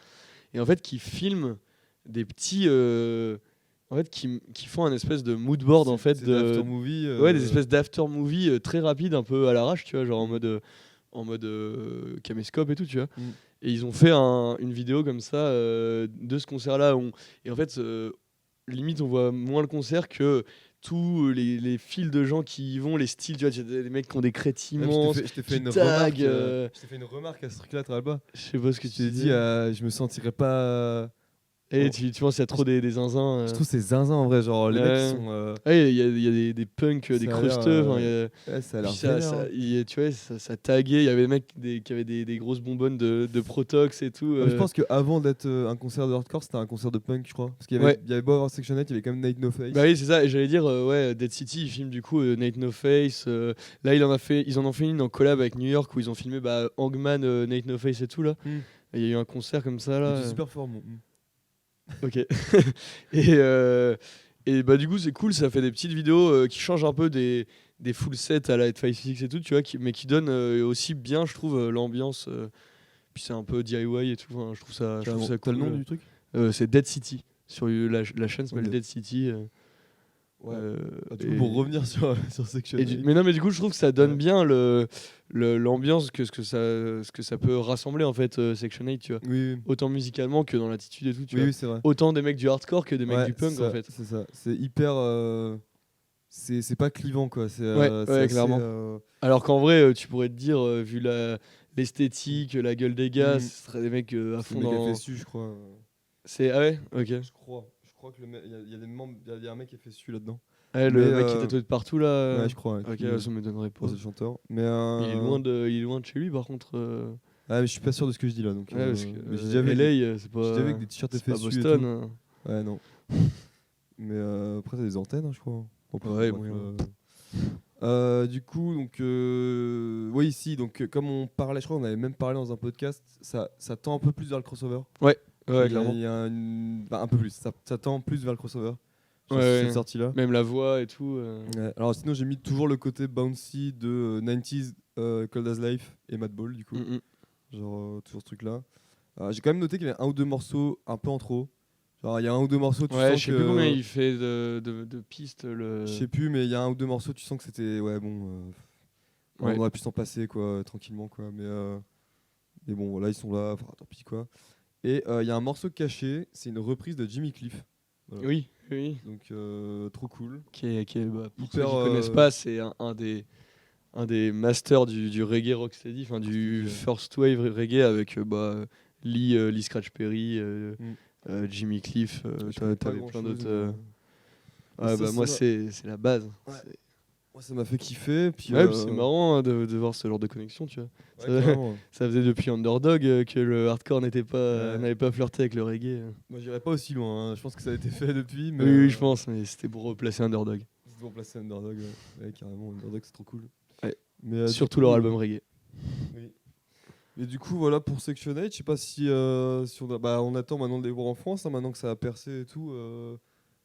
Et en fait, qui filme des petits. En fait, qui font un espèce de mood board, en fait, C'est l'after movie. Ouais, des espèces d'after movie très rapides, un peu à l'arrache, tu vois, genre Mm. en mode caméscope et tout, tu vois. Mm. Et ils ont fait une vidéo comme ça de ce concert-là. Et en fait, limite, on voit moins le concert que tous les fils de gens qui y vont, les styles, tu vois, il y a des mecs qui ont des crêtes Ouais, puis immenses. je t'ai fait qui une taguent, remarque. Je t'ai fait une remarque à ce truc-là, tu te rappelles pas? Je sais pas ce que Je tu t'ai dis. dit, je me sentirais pas. Et tu penses qu'il y a trop des zinzins. Je trouve c'est zinzin en vrai, genre les mecs Ouais. qui sont. Ouais, il y a des punks, des Ça a l'air, crusteux. Enfin, il y a- Ouais, ça a l'air Puis ça, vénère, hein. tu vois, ça taguait. Il y avait des mecs qui avaient des grosses bonbonnes de Protox et tout. Je pense qu'avant d'être un concert de hardcore, c'était un concert de punk, je crois. Parce qu'il y Ouais. avait beau avoir Section 8, il y avait quand même Night No Face. Bah oui, c'est ça. Et j'allais dire, ouais, Dead City, ils filment du coup Night No Face. Là, ils en ont fait une en collab avec New York où ils ont filmé Hangman, Night No Face et tout là. Mm. Et il y a eu un concert comme ça Il là. était super fort, mon. Ok. et bah du coup c'est cool, ça fait des petites vidéos qui changent un peu des full sets à la Head56 et tout, tu vois, mais qui donnent aussi bien, je trouve, l'ambiance. Puis c'est un peu DIY et tout. Enfin, je trouve ça T'as cool. le nom du truc? C'est Dead City. Sur la chaîne s'appelle Ok. Dead City. Ouais. Du et- coup, pour revenir sur Section 8. mais non, mais du coup, je trouve que ça donne Ouais. bien l'ambiance ce que ça peut rassembler en fait, Section 8, tu vois. Oui, Autant musicalement que dans l'attitude et tout, tu oui, vois. oui, c'est vrai. Autant des mecs du hardcore que des mecs Ouais, du punk c'est ça, en fait. C'est ça. C'est hyper. C'est pas clivant, quoi. C'est Ouais, c'est ouais, assez, clairement. Alors qu'en vrai, tu pourrais te dire, vu l'esthétique, la gueule des gars, Mm. ce serait des mecs à c'est fond le mec qui a dans. fait su, je crois. C'est ah ouais, ok. Je crois que il y a des membres, il y a un mec qui a fait su là-dedans. Ouais, le Mais, mec qui est tatoué de partout là. Ouais, je crois. Ok, ouais. ça me donnerait pas. Oh, c'est le chanteur. Mais Il est loin de chez lui par contre. Ah, mais je suis pas sûr de ce que je dis là. Donc, Ouais, parce que mais j'ai déjà vu LA, c'est j'ai déjà pas. vu avec des t-shirts C'est pas FSU et Boston. tout. hein. Ouais, non. Mais après, t'as des antennes, hein, je crois. Bon, Ouais, bref, moyen. du coup, donc, oui, ici, donc, comme on parlait, je crois qu'on avait même parlé dans un podcast, ça tend un peu plus vers le crossover. Ouais, Il y a- clairement. il y a un peu plus. Ça tend plus vers le crossover. Sur Ouais, cette ouais. sortie-là. Même la voix et tout. Ouais. Alors, sinon, j'ai mis toujours le côté bouncy de 90s Cold as Life et Madball, du coup. Mm, mm. Genre, toujours ce truc-là. J'ai quand même noté qu'il y avait un ou deux morceaux un peu en trop. Genre, il y a un ou deux morceaux, tu Ouais, sens je sais que. plus combien il fait de pistes. Je sais plus, mais il y a un ou deux morceaux, tu sens que c'était. Ouais, bon. Ouais. On aurait pu s'en passer, quoi, tranquillement, quoi. Mais bon, voilà, ils sont là, enfin, tant pis, quoi. Et il y a un morceau caché, c'est une reprise de Jimmy Cliff. Voilà. Oui, oui. Donc, trop cool. Qui est, pour Hyper, ceux qui connaissent pas, c'est un des masters du reggae rocksteady, enfin du Ouais. first wave reggae avec Lee Scratch Perry, Jimmy Cliff, Je connais pas t'avais plein grand-chose, d'autres. mais, Ouais, ça, bah, ça moi va. c'est la base. Ouais. C'est- Moi, ça m'a fait kiffer. Puis, Ouais, puis c'est marrant hein, de voir ce genre de connexion, tu vois. ouais, carrément. Ça faisait depuis Underdog que le hardcore Ouais. n'avait pas flirté avec le reggae. Moi, j'irais pas aussi loin. Hein. Je pense que ça a été fait depuis. Mais Oui, je pense, mais c'était pour replacer Underdog. C'est pour placer Underdog. Ouais, carrément, Underdog, c'est trop cool. Ouais. Mais, du Surtout coup, leur album reggae. Oui. Et du coup, voilà pour Section 8. Je sais pas si on attend maintenant de les voir en France, hein, maintenant que ça a percé et tout.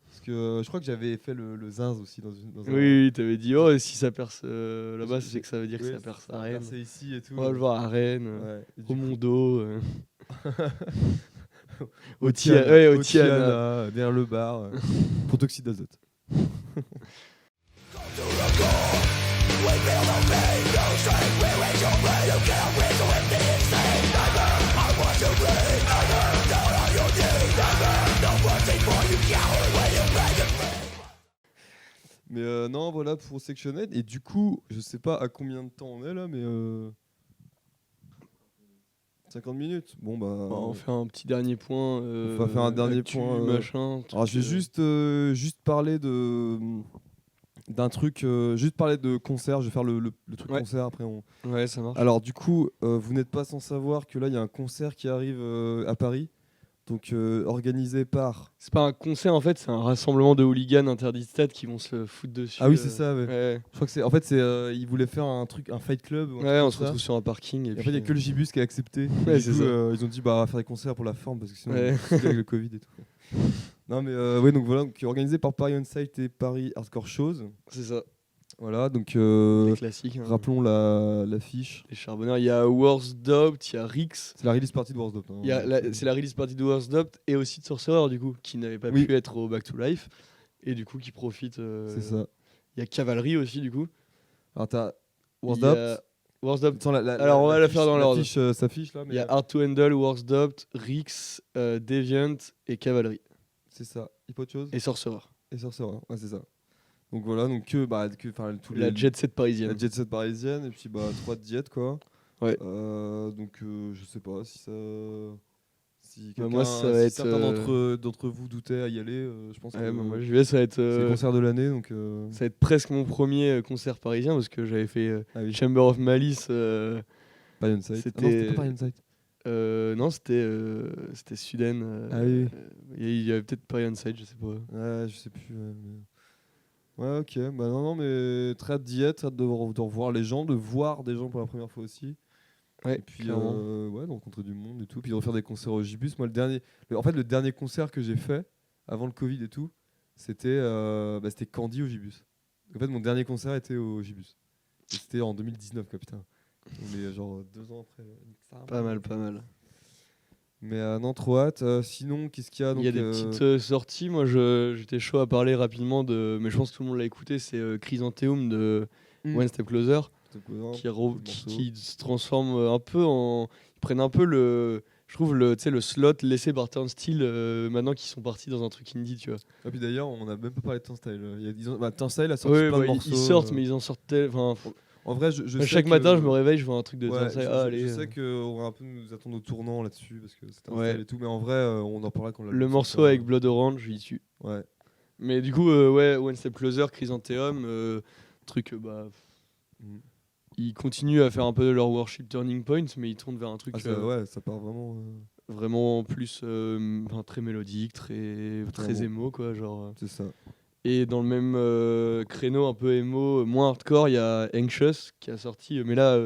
Parce que je crois que j'avais fait le Zinz aussi dans un. Oui, t'avais dit, oh, si ça perce là-bas, c'est que ça veut dire que Oui, ça perce ça à a Rennes. percé ici et tout. On va le voir à Rennes, Ouais. Et au Mondo. ouais, Au Tiana, Tiana. derrière le bar, protoxyde d'azote. Mais non, voilà pour Sectioned. Et du coup, je sais pas à combien de temps on est là, mais 50 minutes. Bon bah. On fait un petit dernier point. On va faire un dernier actu, point. Machin. Alors je vais juste parler d'un truc, juste parler de concert. Je vais faire le truc Ouais. concert après. Ouais, ça marche. Alors du coup, vous n'êtes pas sans savoir que là il y a un concert qui arrive à Paris, donc organisé par. C'est pas un concert en fait, c'est un rassemblement de hooligans interdits de stade qui vont se foutre dessus. Ah oui c'est ça. Ouais. Ouais, Je crois que c'est. En fait ils voulaient faire un truc, un fight club. Ou un truc ouais, on comme se ça. retrouve sur un parking. Et en fait il y a que le Gibus qui a accepté. Ouais, Du c'est coup, ça. ils ont dit bah on va faire des concerts pour la forme parce que sinon Ouais. c'est avec le Covid et tout. Non mais ouais donc voilà donc organisé par Paris On Site et Paris Hardcore Shows. C'est ça. Voilà donc Les classiques. Hein. rappelons l'affiche. Les charbonneurs. Il y a Worst Dopt, il y a Rix. C'est la release party de Wars Up. C'est la release party de Worst Dopt et aussi de Sorcerer du coup, qui n'avait pas Oui. pu être au Back to Life et du coup qui profite. C'est ça. Il y a Cavalry aussi du coup. Alors t'as Wars Il y a Up. Worst Dopt. Attends, Alors, on va la faire dans l'ordre. L'affiche s'affiche là, mais Il y a Hard to Handle, Worst Dopt, Rix, Deviant et Cavalry. c'est ça. Il y a pas autre chose. Et Sorcerer. Et Sorcerer, ouais, c'est ça. Donc voilà, donc tous La jet set parisienne. la jet set parisienne et puis 3 diètes quoi. Ouais. Donc je sais pas si ça. Si Bah, moi, quelqu'un- ça va si être, certains d'entre vous doutaient à y aller, je pense que Ouais, bah, moi je vais, ça va être, c'est le concert de l'année donc. ça va être presque mon premier concert parisien parce que j'avais fait Ah oui. Chamber of Malice. Paris On Site. c'était- Ah non, c'était pas Paris On Site. Non, c'était Suden. Ah oui. Il y avait peut-être Paris On Site, je sais pas. Ouais, je sais plus. Ouais, ok. Bah non, mais très hâte d'y être, hâte de revoir les gens, de voir des gens pour la première fois aussi. Ouais, Et puis, clairement. ouais, de rencontrer du monde et tout. Puis de refaire des concerts au Gibus. Moi, le dernier concert que j'ai fait, avant le Covid et tout, c'était Candy au Gibus. En fait, mon dernier concert était au Gibus. Et c'était en 2019, quoi, putain. On est genre 2 ans après. Pas mal, pas mal. Mais non, trop hâte. Sinon, qu'est-ce qu'il y a Il y a des petites sorties. Moi, j'étais chaud à parler rapidement de. Mais je pense que tout le monde l'a écouté. C'est Chrysanthemum de One Step Closer qui se transforme un peu en. Ils prennent un peu le. Je trouve le slot laissé par Turnstile maintenant qu'ils sont partis dans un truc indie, tu vois. Et puis d'ailleurs, on n'a même pas parlé de Turnstile. Turnstile a sorti Ouais, plein de morceaux. ils sortent, mais ils en sortent tellement. En vrai, je sais Chaque que- matin, je me réveille, je vois un truc de Ouais, Turnstile. je sais qu'on va un peu nous attendre au tournant là-dessus parce que c'est un Ouais. style et tout, mais en vrai, on en parlera quand Le morceau avec Blood Orange, j'y suis. Ouais. Mais du coup, ouais, One Step Closer, Chrysanthemum, truc, Mm. ils continuent à faire un peu de leur worship turning point, mais ils tournent vers un truc Ouais, ça part vraiment. vraiment plus très mélodique, très Clairement. émo, quoi, genre. C'est ça. Et dans le même créneau, un peu émo, moins hardcore, il y a Anxious qui a sorti, mais là,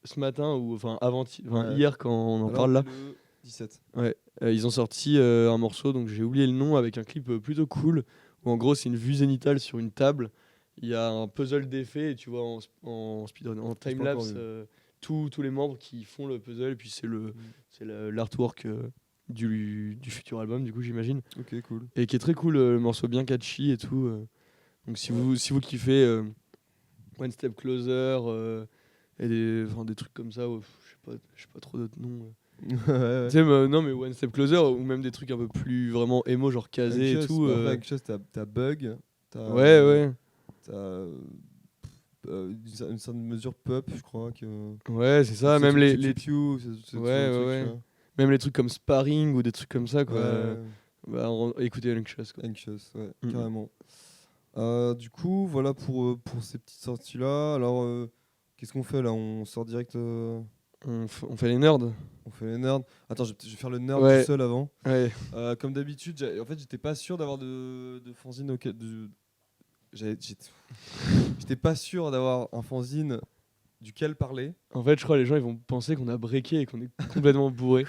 ce matin, ou Ouais. hier, quand on en Alors, parle là, le 17. ils ont sorti un morceau, donc j'ai oublié le nom, avec un clip plutôt cool, où en gros c'est une vue zénitale sur une table, il y a un puzzle d'effets, et tu vois en speedrun, en pas timelapse, encore tous les membres qui font le puzzle, et puis c'est l'artwork du futur album, du coup j'imagine, Ok, cool. et qui est très cool, le morceau bien catchy et tout. Donc si vous kiffez One Step Closer et des trucs comme ça, je sais pas trop d'autres noms. Ouais. Tu sais, non mais One Step Closer ou même des trucs un peu plus vraiment émo, genre casé et tout. Anxious, t'as Bug. Ouais. T'as une certaine mesure Pup, je crois. Ouais, c'est ça. Même les Ouais. même les trucs comme Sparring ou des trucs comme ça, quoi. Ouais. Écoutez Anxious, quoi. Anxious, ouais, Mhm. carrément. Du coup, voilà pour ces petites sorties-là. Alors, qu'est-ce qu'on fait là? On sort direct. On fait les nerds. On fait les nerds. Attends, je vais faire le nerd Ouais. tout seul avant. Ouais. Comme d'habitude, en fait, j'étais pas sûr d'avoir de fanzine auquel. J'étais pas sûr d'avoir un fanzine duquel parler. En fait, je crois que les gens ils vont penser qu'on a breaké et qu'on est complètement bourré.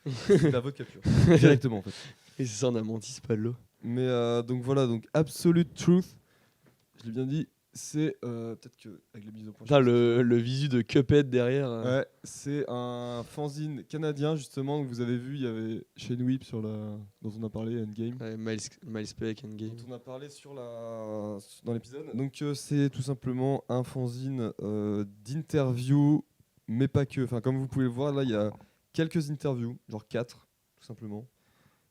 C'est la vodka pure. Directement en fait. Et c'est ça, on a menti, c'est pas de l'eau. Mais donc voilà, donc Absolute Truth, je l'ai bien dit, c'est peut-être que avec les mises au point. Putain, le visu de Cuphead derrière. Ouais, c'est un fanzine canadien justement que vous avez vu, il y avait Shane Whip dont on a parlé Endgame. Ouais, Miles Peck, Endgame. Dont on a parlé dans l'épisode. Donc c'est tout simplement un fanzine d'interviews, mais pas que. Enfin, comme vous pouvez le voir, là il y a quelques interviews, genre 4 tout simplement.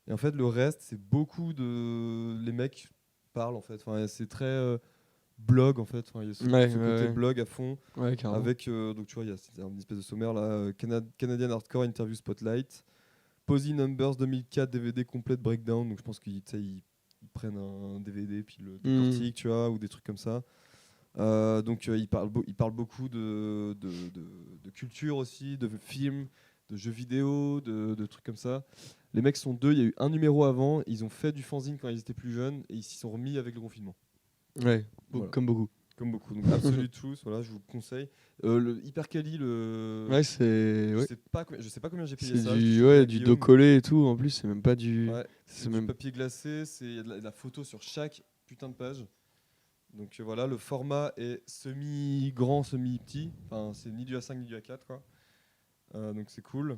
Et en fait le reste c'est beaucoup de les mecs parlent en fait. Enfin, c'est très blog en fait. Enfin, il y a ce côté blog à fond. Ouais, carrément. Avec donc tu vois il y a une espèce de sommaire là, Canadian Hardcore Interview Spotlight. Posy Numbers 2004 DVD complète breakdown, donc je pense qu'ils prennent un DVD puis le décortiquent, tu vois, ou des trucs comme ça. Donc ils parlent beaucoup de culture aussi, de films, de jeux vidéo, de trucs comme ça. Les mecs sont 2, il y a eu un numéro avant, ils ont fait du fanzine quand ils étaient plus jeunes et ils s'y sont remis avec le confinement. Ouais, Voilà. Comme beaucoup. Comme beaucoup, donc Absolute Truth, voilà, je vous le conseille. Le Hyper Cali, Ouais, c'est. je sais pas combien j'ai payé C'est ça. du dos collé et tout, en plus, c'est même pas du. Ouais, c'est c'est même. du papier glacé, il y a de la photo sur chaque putain de page. Donc voilà, le format est semi-grand, semi-petit. Enfin, c'est ni du A5 ni du A4 quoi. Donc c'est cool.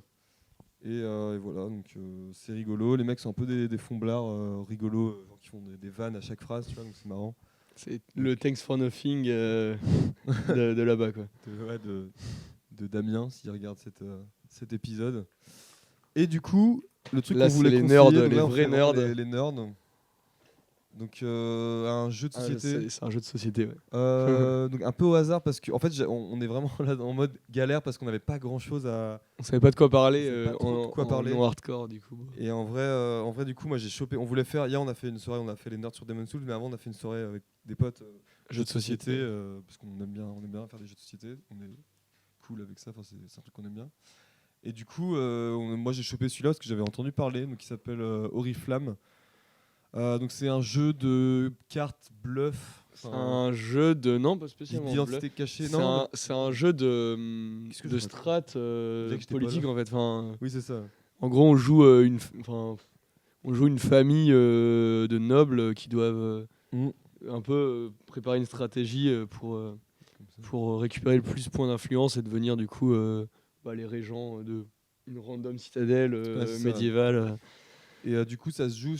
Et voilà, donc c'est rigolo. Les mecs sont un peu des fomblards rigolos, genre qui font des vannes à chaque phrase, tu vois, donc c'est marrant. C'est le Thanks for Nothing de là-bas, quoi. De Damien, s'il regarde cet épisode. Et du coup, le truc Là, qu'on voulait c'est les conseiller, nerds, donc les là, on vrais fait vraiment nerds. les nerds. Donc un jeu de société. C'est un jeu de société, ouais. Donc un peu au hasard parce qu'en fait on est vraiment là en mode galère parce qu'on n'avait pas grand chose à. On savait pas de quoi parler On savait pas trop de quoi en parler. non hardcore, du coup. Et en vrai du coup moi j'ai chopé. On voulait faire hier on a fait une soirée, on a fait les nerds sur Demon's Souls, mais avant on a fait une soirée avec des potes jeux de société parce qu'on aime bien faire des jeux de société. On est cool avec ça. Enfin c'est un truc qu'on aime bien. Et du coup moi j'ai chopé celui-là parce que j'avais entendu parler, donc il s'appelle Oriflamme. Donc c'est un jeu de cartes bluff. C'est un jeu de. Non, pas spécialement. D'identité cachée. C'est un jeu de Qu'est-ce que je strat j'étais pas politique, là. en fait. Enfin, Oui, c'est ça. en gros, on joue une famille de nobles qui doivent un peu préparer une stratégie pour récupérer le plus de points d'influence et devenir du coup les régents de une random citadelle c'est ça. médiévale. Et du coup, ça se joue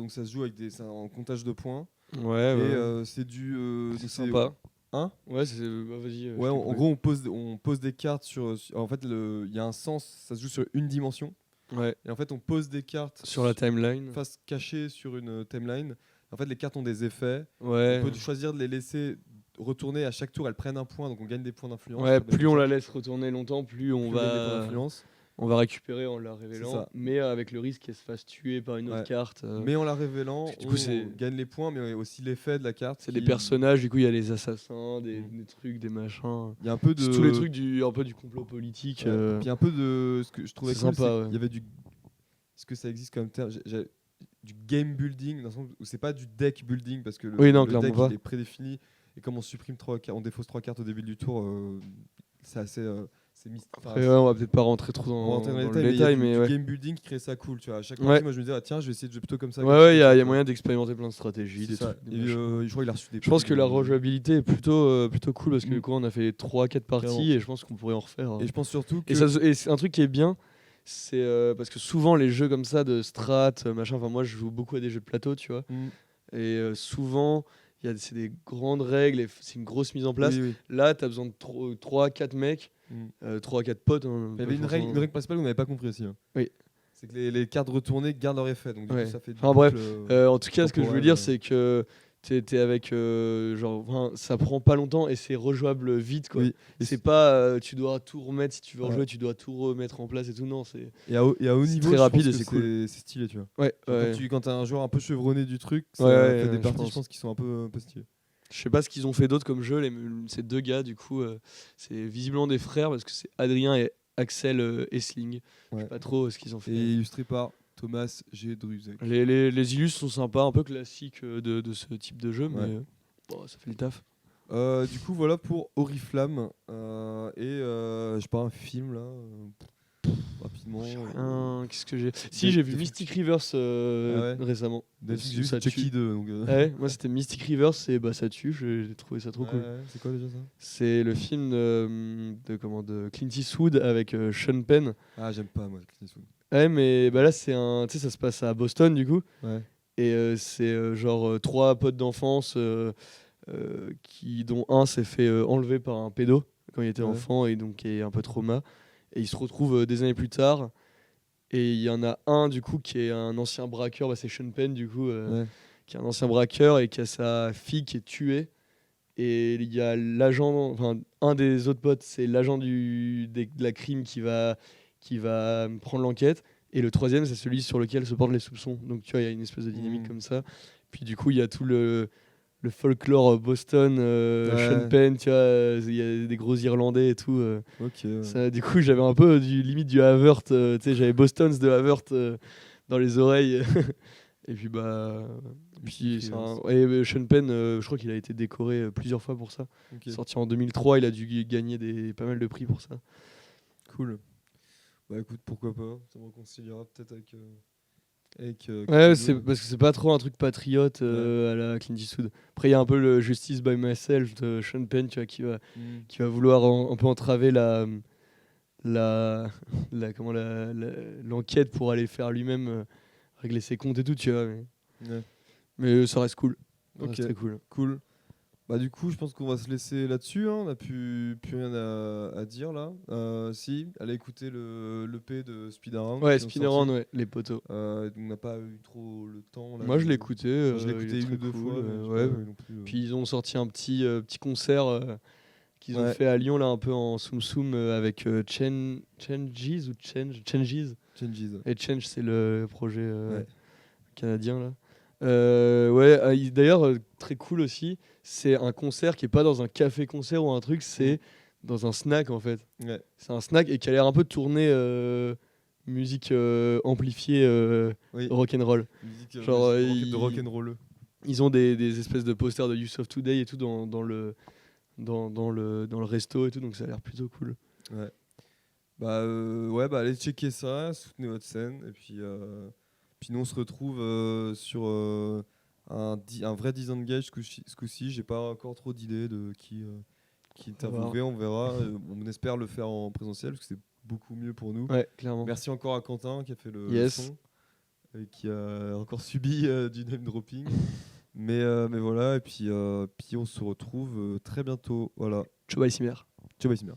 donc ça se joue avec c'est un comptage de points. Ouais, Et c'est du. c'est sympa. Hein? Ouais, vas-y. Ouais, en gros, on pose des cartes en fait, il y a un sens. Ça se joue sur une dimension. Ouais. Et en fait, on pose des cartes Sur la timeline. face cachée sur une timeline. En fait, les cartes ont des effets. Ouais. On peut choisir de les laisser retourner à chaque tour. Elles prennent un point, donc on gagne des points d'influence. Ouais, plus on la laisse retourner longtemps, plus on gagne des points va. d'influence. On va récupérer en la C'est révélant, ça. mais avec le risque qu'elle se fasse tuer par une autre Ouais. carte. Mais en la révélant, du coup, on gagne les points, mais aussi l'effet de la carte. C'est des personnages, du coup, il y a les assassins, des trucs, des machins. Il y a un peu de. C'est tous les trucs un peu du complot politique. Ouais. Puis un peu de. Ce que je trouvais C'est cool, sympa, c'est ouais. qu'il y avait du. Est-ce que ça existe comme terme? Du game building, dans le sens où c'est pas du deck building, parce que le clairement deck pas. il est prédéfini, et comme on supprime on défausse 3 cartes au début du tour, c'est assez. C'est Après, ouais, on va peut-être pas rentrer trop on va rentrer dans le les détail, mais il y mais a du ouais. game building qui crée ça cool, tu vois. À chaque Ouais. partie, moi je me disais, tiens, je vais essayer de jouer plutôt comme ça. Ouais, il y a moyen d'expérimenter plein de stratégies. C'est Des ça. trucs, des Et machins. je crois qu'il a reçu des. Je pense que la rejouabilité est plutôt cool parce que Mm. du coup, on a fait 3-4 parties Clairement. et je pense qu'on pourrait en refaire. Et je pense surtout que. Et c'est un truc qui est bien, c'est parce que souvent les jeux comme ça de strat, machin, enfin moi je joue beaucoup à des jeux de plateau, tu vois, Mm. et souvent c'est des grandes règles et c'est une grosse mise en place. Oui, oui. Là, tu as besoin de 3-4 mecs, Mm. 3-4 potes. Hein, Il y avait une règle principale que vous n'avez pas compris aussi. Hein. Oui. C'est que les cartes retournées gardent leur effet. Donc du Ouais. coup, ça fait. Enfin, bref, boucle, en tout cas, ce que je veux temporelle, dire, c'est que t'es avec ça prend pas longtemps et c'est rejouable vite, quoi. Oui. Et C'est pas tu dois tout remettre si tu veux Ouais. rejouer, tu dois tout remettre en place et tout. Non, c'est Et à haut c'est niveau, très je rapide pense et que c'est cool. c'est stylé, tu vois. ouais. Quand t'as un joueur un peu chevronné du truc, ça Ouais, fait ouais, des je parties, pense. je pense, qui sont un peu stylées. Je sais pas ce qu'ils ont fait d'autre comme jeu, ces deux gars, du coup, c'est visiblement des frères parce que c'est Adrien et Axel Essling. Je Ouais. sais pas trop ce qu'ils ont fait. Et illustré par Thomas G. Druzek. Les illustres sont sympas, un peu classiques de ce type de jeu, mais Ouais. bon, ça fait le taf. Du coup, voilà pour Oriflamme. Je sais pas, un film là. rapidement. Qu'est-ce que j'ai Si, j'ai vu Mystic Rivers récemment. Netflix, j'ai vu Ça Chucky tue. 2. Donc, Ouais, moi c'était Mystic Rivers et bah ça tue, j'ai trouvé ça trop cool. C'est quoi déjà ça? C'est le film de Clint Eastwood avec Sean Penn. Ah, j'aime pas moi, Clint Eastwood. Ouais, mais bah là c'est tu sais, ça se passe à Boston du coup. Ouais. Et c'est genre 3 potes d'enfance dont un s'est fait enlever par un pédo quand il était Ouais. enfant et donc est un peu trauma. Et ils se retrouvent des années plus tard. Et il y en a un du coup qui est un ancien braqueur, bah, c'est Sean Penn du coup, Ouais. qui est un ancien braqueur et qui a sa fille qui est tuée. Et il y a l'agent, enfin un des autres potes, c'est l'agent de la crime qui va prendre l'enquête. Et le troisième, c'est celui sur lequel se portent les soupçons. Donc tu vois, il y a une espèce de dynamique comme ça. Puis du coup, il y a tout le folklore Boston, Sean Penn, tu vois, il y a des gros Irlandais et tout. Ok. Ça, du coup, j'avais un peu limite du Havert, tu sais, j'avais Boston's de Havert dans les oreilles. Et puis Sean Penn, je crois qu'il a été décoré plusieurs fois pour ça. Ok. Sorti en 2003, il a dû gagner pas mal de prix pour ça. Cool. Bah écoute, pourquoi pas. Ça me réconciliera peut-être avec. Ouais, Clint Eastwood. parce que c'est pas trop un truc patriote à la Clint Eastwood. Après, il y a un peu le Justice by Myself de Sean Penn, tu vois, qui va vouloir un peu entraver l'enquête pour aller faire lui-même régler ses comptes et tout, tu vois. Mais ça reste cool. Ça reste très cool. Cool. Bah du coup, je pense qu'on va se laisser là-dessus. Hein. On n'a plus rien à dire là. Si, allez écouter l'EP de Spider-Man. Ouais, Spider-Man, ouais, les poteaux. Donc on n'a pas eu trop le temps. Là, Moi, je l'ai écouté. je l'ai écouté il est une ou très deux cool, fois. mais ouais. j'ai pas eu non plus, Puis ils ont sorti un petit concert qu'ils ont Ouais. fait à Lyon, là, un peu en soum-soum avec Changes ou Changes. Changes. Et Change, c'est le projet Ouais. canadien là. D'ailleurs, très cool aussi, c'est un concert qui est pas dans un café-concert ou un truc, c'est dans un snack en fait. Ouais. C'est un snack et qui a l'air un peu tourné musique amplifiée Oui. rock'n'roll. Musique Genre, de rock'n'roll. Ils ont des espèces de posters de Youth of Today et tout dans le resto et tout, donc ça a l'air plutôt cool. Ouais. Bah allez checker ça, soutenez votre scène et puis nous on se retrouve sur un vrai disengage ce coup-ci. J'ai pas encore trop d'idées de qui interviewer, on verra. On espère le faire en présentiel parce que c'est beaucoup mieux pour nous. Ouais, clairement. Merci encore à Quentin qui a fait le Yes. son et qui a encore subi du name dropping. mais voilà, et puis on se retrouve très bientôt. Voilà. Ciao, bye, Cimer. Ciao, bye, Simia.